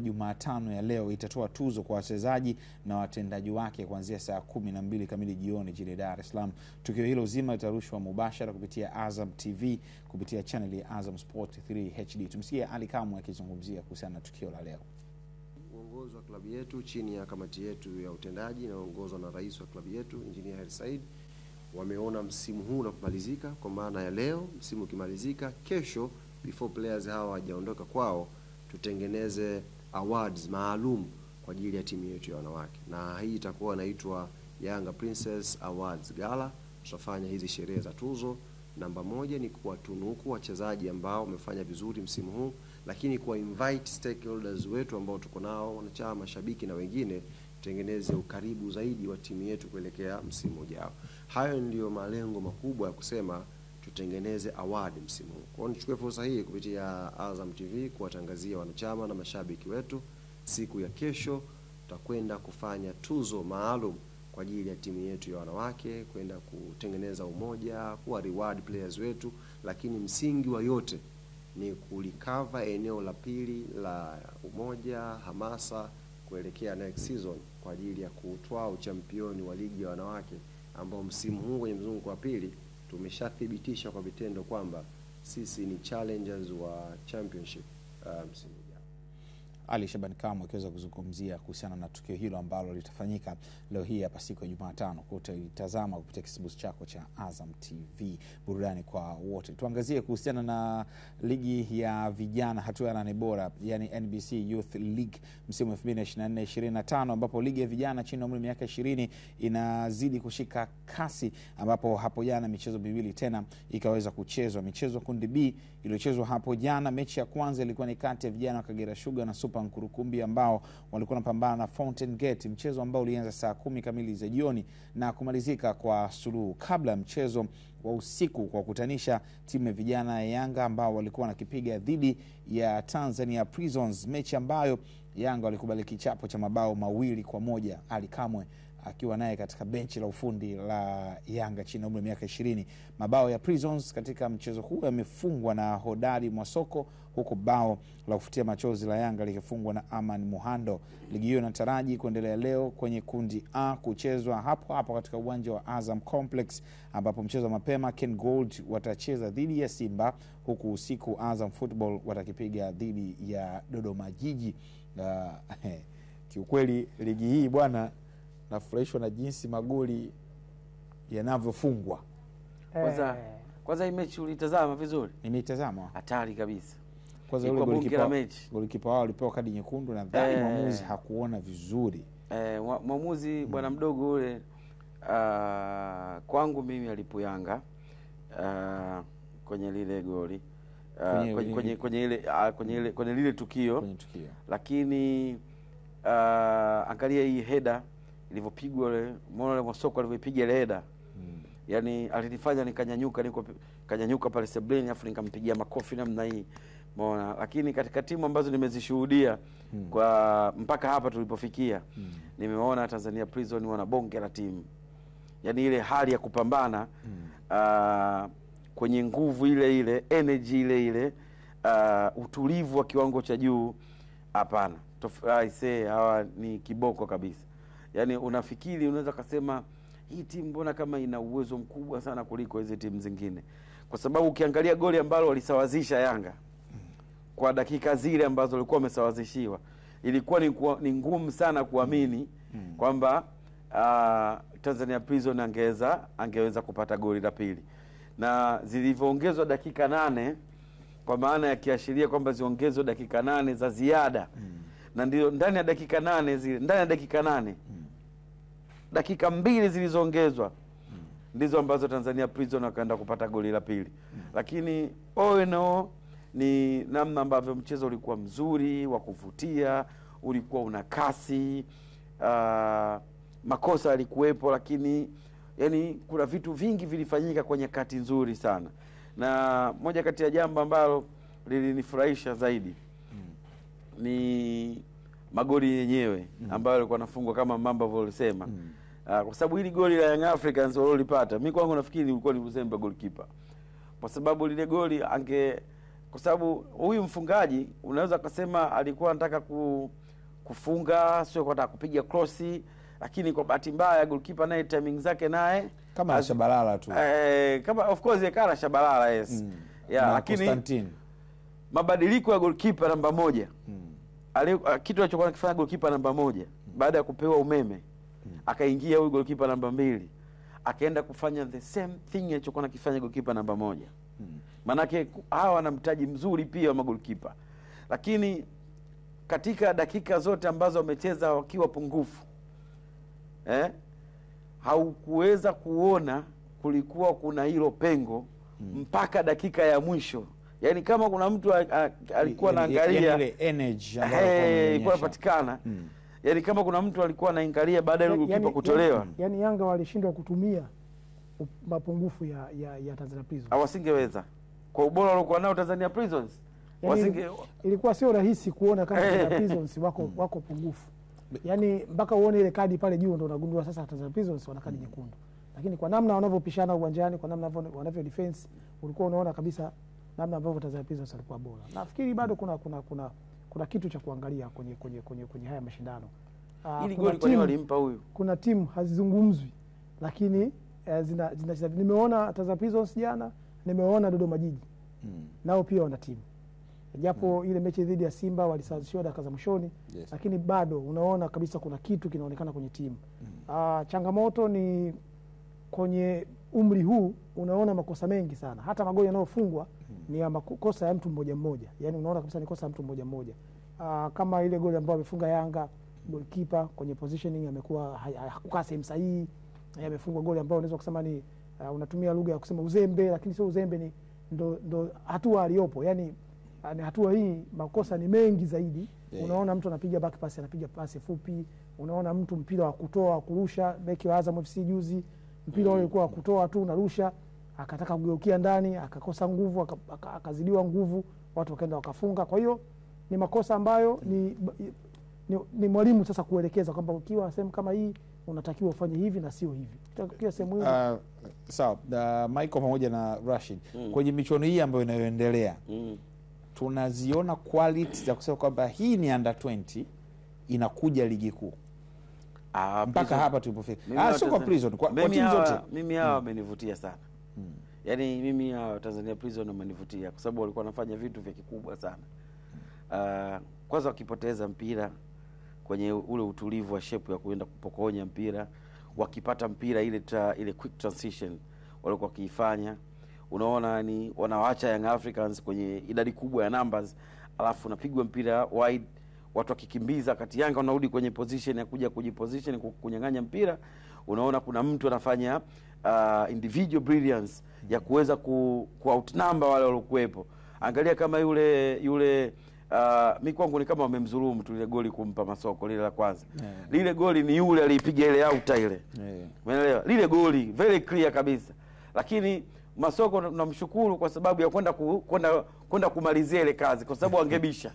Jumatano ya leo itatoa tuzo kwa wachezaji na watendaji wake kuanzia saa 12 kamili jioni jijini Dar es Salaam. Tukio hilo zima litarushwa mubashara kupitia Azam TV kupitia channel ya Azam Sport 3 HD. Tumsikie Ali Kamwe akizungumzia kuhusiana na tukio la leo. Uongozi wa klabu yetu chini ya kamati yetu ya utendaji na uongozi na rais wa klabu yetu Engineer Hersi Said wameona msimu huu unapomalizika, kwa maana ya leo msimu ukimalizika, kesho before players hawa hawajaondoka kwao, tutengeneze awards maalum kwa ajili ya timu yetu ya wanawake, na hii itakuwa inaitwa Yanga Princess Awards Gala. Tutafanya hizi sherehe za tuzo. Namba 1 ni kuwatunuku wachezaji ambao wamefanya vizuri msimu huu, lakini kwa invite stakeholders wetu ambao tuko nao, wanachama, mashabiki na wengine, tutengeneze ukaribu zaidi wa timu yetu kuelekea msimu ujao. Hayo ndio malengo makubwa ya kusema tutengeneze award msimu huu. Kwa hiyo nichukue fursa hii kupitia Azam TV kuwatangazia wanachama na mashabiki wetu, siku ya kesho tutakwenda kufanya tuzo maalum kwa ajili ya timu yetu ya wanawake, kwenda kutengeneza umoja, kuwa reward players wetu, lakini msingi wa yote ni kulikava eneo la pili la umoja, hamasa kuelekea next season kwa ajili ya kutwaa uchampioni wa ligi ya wanawake, ambao msimu huu kwenye mzunguko wa pili tumeshathibitisha kwa vitendo kwamba sisi ni challengers wa championship msimu ujao. Ali Shaban Kamwe akiweza kuzungumzia kuhusiana na tukio hilo ambalo litafanyika leo hii hapa siku ya Jumatano. Utaitazama kupitia kisimbuzi chako cha Azam TV, burudani kwa wote. Tuangazie kuhusiana na ligi ya vijana hatua ya 8 bora, yani NBC Youth League msimu 2024-2025, ambapo ligi ya vijana chini ya umri miaka 20 inazidi kushika kasi, ambapo hapo jana michezo miwili tena ikaweza kuchezwa. Michezo kundi B iliyochezwa hapo jana, mechi ya kwanza ilikuwa ni kati ya vijana wa Kagera Sugar na Super Nkurukumbi ambao walikuwa wanapambana na Fountain Gate, mchezo ambao ulianza saa 10 kamili za jioni na kumalizika kwa suluhu. Kabla mchezo wa usiku kwa kukutanisha timu ya vijana ya Yanga ambao walikuwa wanakipiga dhidi ya Tanzania Prisons, mechi ambayo Yanga walikubali kichapo cha mabao 2-1, Ali Kamwe akiwa naye katika benchi la ufundi la Yanga chini ya umri miaka 20. Mabao ya Prisons katika mchezo huu yamefungwa na Hodari Mwasoko, huko bao la kufutia machozi la Yanga likifungwa na Aman Muhando. Ligi hiyo inataraji kuendelea leo kwenye kundi A kuchezwa hapo hapo katika uwanja wa Azam Complex, ambapo mchezo mapema Ken Gold watacheza dhidi ya Simba, huku usiku Azam Football watakipiga dhidi ya Dodoma Jiji. Kiukweli ligi hii bwana, nafurahishwa na jinsi magoli yanavyofungwa. Kwanza hii mechi ulitazama vizuri? Nimeitazama. Hatari kabisa. Kwanza yule golikipa wao alipewa kadi nyekundu na dhani mwamuzi hakuona vizuri. Mwamuzi bwana mdogo ule kwangu mimi alipo Yanga kwenye lile goli kwenye lile tukio. Lakini angalia hii header ilivyopigwa, ile muone Mosoko alivyopiga ile header. Yani alinifanya nikanyanyuka pale sebleni, afu nikampigia makofi namna hii. Umeona, lakini katika timu ambazo nimezishuhudia kwa mpaka hapa tulipofikia, nimeona Tanzania Prison wana bonge la timu. Yaani ile hali ya kupambana kwenye nguvu ile energy ile utulivu wa kiwango cha juu, hapana. I say hawa ni kiboko kabisa. Yaani unafikiri unaweza kusema hii timu mbona kama ina uwezo mkubwa sana kuliko hizo timu zingine, kwa sababu ukiangalia goli ambalo walisawazisha Yanga kwa dakika zile ambazo walikuwa wamesawazishiwa, ilikuwa ni ngumu sana kuamini kwamba Tanzania Prison angeweza kupata goli la pili, na zilivyoongezwa dakika 8, kwa maana ya kiashiria kwamba ziongezwe dakika 8 za ziada, na ndio ndani ya dakika 8 dakika 2 zilizoongezwa ndizo ambazo Tanzania Prison wakaenda kupata goli la pili. Lakini ni namna ambavyo mchezo ulikuwa mzuri, wa kuvutia, ulikuwa una kasi, makosa yalikuwepo, lakini yani kuna vitu vingi vilifanyika kwenye kati nzuri sana. Na moja kati ya jambo ambalo lilinifurahisha zaidi ni magoli yenyewe ambayo yalikuwa nafungwa kama mambo walisema. Kwa sababu hili goli la Young Africans walilopata, mimi kwangu nafikiri ilikuwa ni uzembe goalkeeper. Kwa sababu lile goli kwa sababu huyu mfungaji unaweza kusema alikuwa anataka kufunga, sio kwa kutaka kupiga crossi, lakini kwa bahati mbaya goalkeeper naye timing zake naye kama Shabalala tu. Kama of course yakala Shabalala, yes. Lakini Constantine, mabadiliko ya goalkeeper namba 1. Kitu alichokuwa kifanya goalkeeper namba 1 baada ya kupewa umeme, akaingia huyu goalkeeper namba 2, akaenda kufanya the same thing alichokuwa nakifanya goalkeeper namba 1. Manake hawa wana mtaji mzuri pia wa goalkeeper. Lakini katika dakika zote ambazo wamecheza wakiwa pungufu, haukuweza kuona kulikuwa kuna hilo pengo mpaka dakika ya mwisho. Yaani kama kuna mtu alikuwa anaangalia ile energy ambayo ilikuwa inapatikana, yaani kama kuna mtu alikuwa anaangalia baada ya goalkeeper kutolewa, yaani Yanga walishindwa kutumia mapungufu ya Tanzania Prison. Hawasingeweza kwa ubora waliokuwa nao Tanzania Prisons. Ilikuwa sio rahisi kuona kama Tanzania Prisons wako pungufu. Yaani mpaka uone ile kadi pale juu ndio unagundua sasa Tanzania Prisons wana kadi nyekundu. Lakini kwa namna wanavyopishana uwanjani, kwa namna wanavyo defense, ulikuwa unaona kabisa namna ambavyo Tanzania Prisons walikuwa bora. Nafikiri bado kuna kitu cha kuangalia kwenye haya mashindano. Ili goli kwa nini walimpa huyu? Kuna timu hazizungumzwi, lakini nimeona Tanzania Prisons jana, nimeona Dodoma Jiji. Nao pia wana timu. Japo ile mechi dhidi ya Simba walisawazishiwa dakika za mwishoni, lakini bado unaona kabisa kuna kitu kinaonekana kwenye timu. Changamoto ni kwenye umri huu, unaona makosa mengi sana. Hata magoli yanayofungwa ni ya makosa ya mtu mmoja mmoja. Yaani unaona kabisa ni kosa ya mtu mmoja mmoja. Kama ile goli ambayo amefunga Yanga, goalkeeper kwenye positioning amekuwa hakukaa sehemu sahihi. Amefungwa goli ambayo unaweza kusema ni unatumia lugha ya kusema uzembe, lakini sio uzembe, ni ndo hatua aliyopo. Yaani hatua hii makosa ni mengi zaidi. Unaona mtu anapiga back pass, anapiga pasi fupi. Unaona mtu mpira wa kutoa kurusha, beki wa Azam FC juzi mpira ule ulikuwa kutoa tu unarusha, akataka kugeukia ndani, akakosa nguvu, akazidiwa nguvu, watu wakaenda wakafunga. Kwa hiyo ni makosa ambayo ni mwalimu sasa kuelekeza kwamba ukiwa sehemu kama hii unatakiwa ufanye hivi na sio hivi. Tukiwa sehemu hiyo sawa. Michael pamoja na Rashid, kwenye michuano hii ambayo inayoendelea, tunaziona quality za kusema kwamba hii ni under 20 inakuja ligi kuu. Mpaka hapa tulipofika. Sio kwa Prison, kwa timu zote. Mimi hawa wamenivutia sana. Yaani mimi hawa Tanzania Prison wamenivutia kwa sababu walikuwa wanafanya vitu vya kikubwa sana. Kwanza wakipoteza mpira kwenye ule utulivu wa shape ya kuenda kupokonya mpira, wakipata mpira ile quick transition walikuwa wakiifanya. Unaona ni wanawaacha Young Africans kwenye idadi kubwa ya numbers, alafu unapigwa mpira wide, watu wakikimbiza kati Yanga wanarudi kwenye position ya kuja kujiposition kunyang'anya mpira. Unaona kuna mtu anafanya individual brilliance ya kuweza ku outnumber wale waliokuepo. Angalia kama yule mimi kwangu ni kama wamemdhulumu tu ile goli kumpa Masoko lile la kwanza. Lile goli ni yule alipiga ile out ile. Umeelewa? Lile goli very clear kabisa. Lakini Masoko tunamshukuru kwa sababu ya kwenda kumalizia ile kazi, kwa sababu angebisha.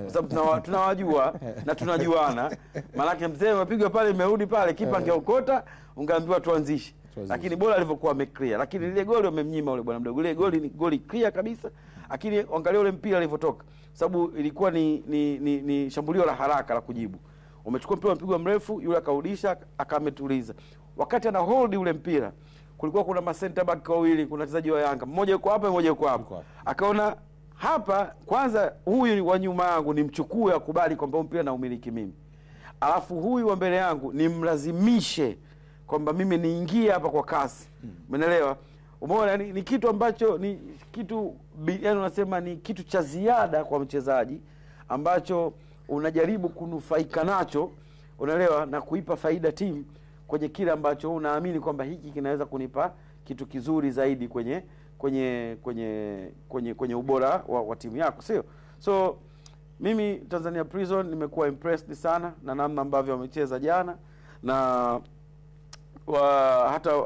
Kwa sababu tunawajua na tunajuana. Maana mzee amepigwa pale, imerudi pale, kipa angeokota, ungeambiwa tuanzishe. Lakini bora alivyokuwa ameclear. Lakini ile goli wamemnyima yule bwana mdogo. Ile goli ni goli clear kabisa. Lakini angalia ule mpira alivyotoka. Sababu ilikuwa ni shambulio la haraka la kujibu. Umechukua mpira mpigwa mrefu, yule akarudisha, akametuliza. Wakati ana hold ule mpira, kulikuwa kuna ma center back wawili, kuna wachezaji wa Yanga. Mmoja yuko hapa, mmoja yuko hapa. Akaona hapa kwanza huyu wa nyuma yangu nimchukue, akubali kwamba mpira na umiliki mimi. Alafu huyu wa mbele yangu nimlazimishe kwamba mimi niingie hapa kwa kasi. Umeelewa? Umeona ni kitu ambacho ni kitu, yani unasema ni kitu cha ziada kwa mchezaji ambacho unajaribu kunufaika nacho, unaelewa, na kuipa faida timu kwenye kile ambacho unaamini kwamba hiki kinaweza kunipa kitu kizuri zaidi kwenye ubora wa timu yako, sio? So mimi Tanzania Prison nimekuwa impressed sana na namna ambavyo wamecheza jana, na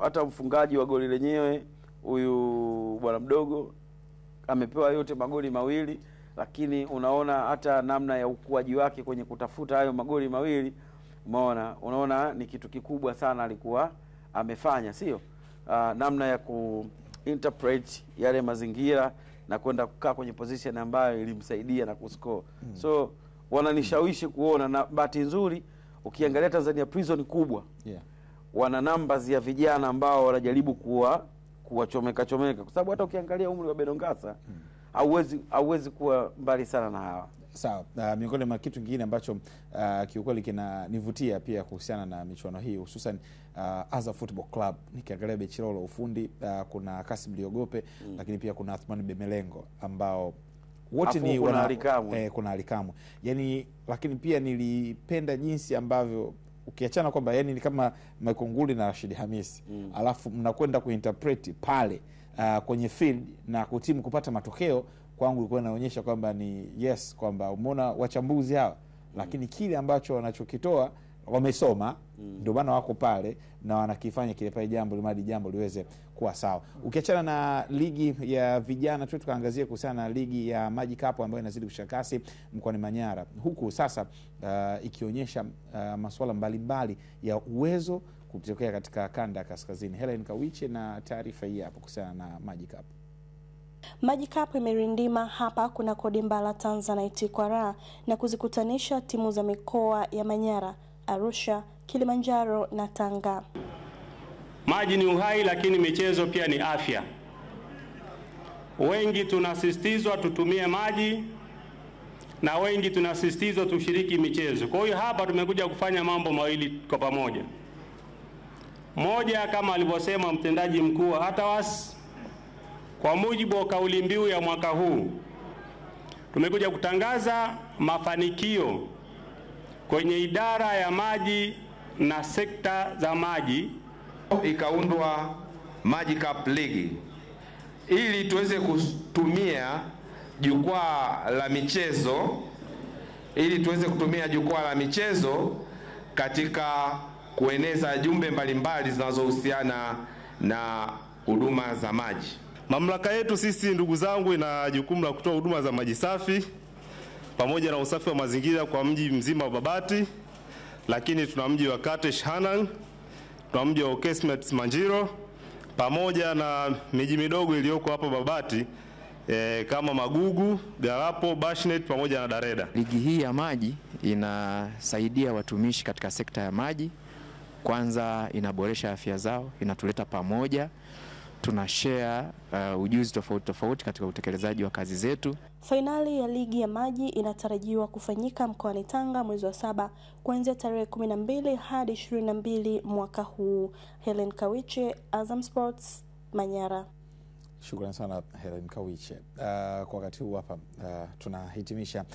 hata mfungaji wa goli lenyewe huyu bwana mdogo amepewa yote magoli mawili, lakini unaona hata namna ya ukuaji wake kwenye kutafuta hayo magoli mawili, unaona ni kitu kikubwa sana alikuwa amefanya, sio? Namna ya kuinterpret yale mazingira na kwenda kukaa kwenye position ambayo ilimsaidia na kuscore. So wananishawishi kuona, na bahati nzuri ukiangalia Tanzania Prison kubwa, wana numbers ya vijana ambao wanajaribu kuwachomeka kwa sababu hata ukiangalia umri wa Benongasa hauwezi kuwa mbali sana na hawa. Sawa. Miongoni mwa kitu kingine ambacho kiukweli kinanivutia pia kuhusiana na michuano hii, hususan Azam Football Club, nikiangalia benchi lao la ufundi, kuna Kasim Liogope, lakini pia kuna Athman Bemelengo ambao wote ni kuna Alikamwe. Yani, lakini pia nilipenda jinsi ambavyo ukiachana kwamba yani ni kama Michael Nguli na Rashid Hamisi, alafu mnakwenda kuinterpret pale kwenye field na kutimu kupata matokeo, kwangu ilikuwa inaonyesha kwamba ni yes, kwamba umeona wachambuzi hawa, lakini kile ambacho wanachokitoa wamesoma, ndio maana wako pale na wanakifanya kile pale jambo liweze kuwa sawa. Ukiachana na ligi ya vijana tu, tukaangazia kuhusiana na ligi ya Maji Cup ambayo inazidi kushakasi mkoani Manyara, huku sasa ikionyesha masuala mbalimbali ya uwezo kutokea katika kanda kaskazini. Helen Kawiche na taarifa hii hapo kuhusiana na Maji Cup. Maji Cup imerindima hapa kuna Kodimba la Tanzanite kwa raha na kuzikutanisha timu za mikoa ya Manyara, Arusha, Kilimanjaro na Tanga. Maji ni uhai, lakini michezo pia ni afya. Wengi tunasisitizwa tutumie maji na wengi tunasisitizwa tushiriki michezo. Kwa hiyo hapa tumekuja kufanya mambo mawili kwa pamoja. Moja, kama alivyosema mtendaji mkuu wa ATAWAS, kwa mujibu wa kauli mbiu ya mwaka huu, tumekuja kutangaza mafanikio kwenye idara ya maji na sekta za maji. Ikaundwa Maji Cup League ili tuweze kutumia jukwaa la michezo katika kueneza jumbe mbalimbali zinazohusiana na huduma za maji. Mamlaka yetu sisi, ndugu zangu, ina jukumu la kutoa huduma za maji safi pamoja na usafi wa mazingira kwa mji mzima wa Babati, lakini tuna mji wa Katesh Hanang, tuna mji wa Okesmet Manjiro, pamoja na miji midogo iliyoko hapa Babati kama Magugu, Garapo, Bashnet pamoja na Dareda. Ligi hii ya maji inasaidia watumishi katika sekta ya maji. Kwanza inaboresha afya zao, inatuleta pamoja, tunashare ujuzi tofauti katika utekelezaji wa kazi zetu. Fainali ya ligi ya maji inatarajiwa kufanyika mkoani Tanga mwezi wa 7 kuanzia tarehe 12 hadi 22 mwaka huu. Helen Kawiche, Azam Sports, Manyara. Shukrani sana Helen Kawiche. Kwa wakati huu hapa tunahitimisha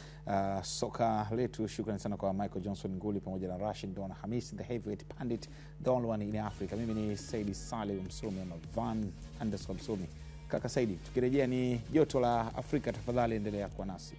soka letu. Shukrani sana kwa Michael Johnson Nguli pamoja na Rashid Don Hamis, the heavyweight pandit, the only one in Africa. Mimi ni Saidi Salim Msomi ama Van_Msomi. Kaka Saidi, tukirejea ni joto la Afrika, tafadhali endelea kuwa nasi.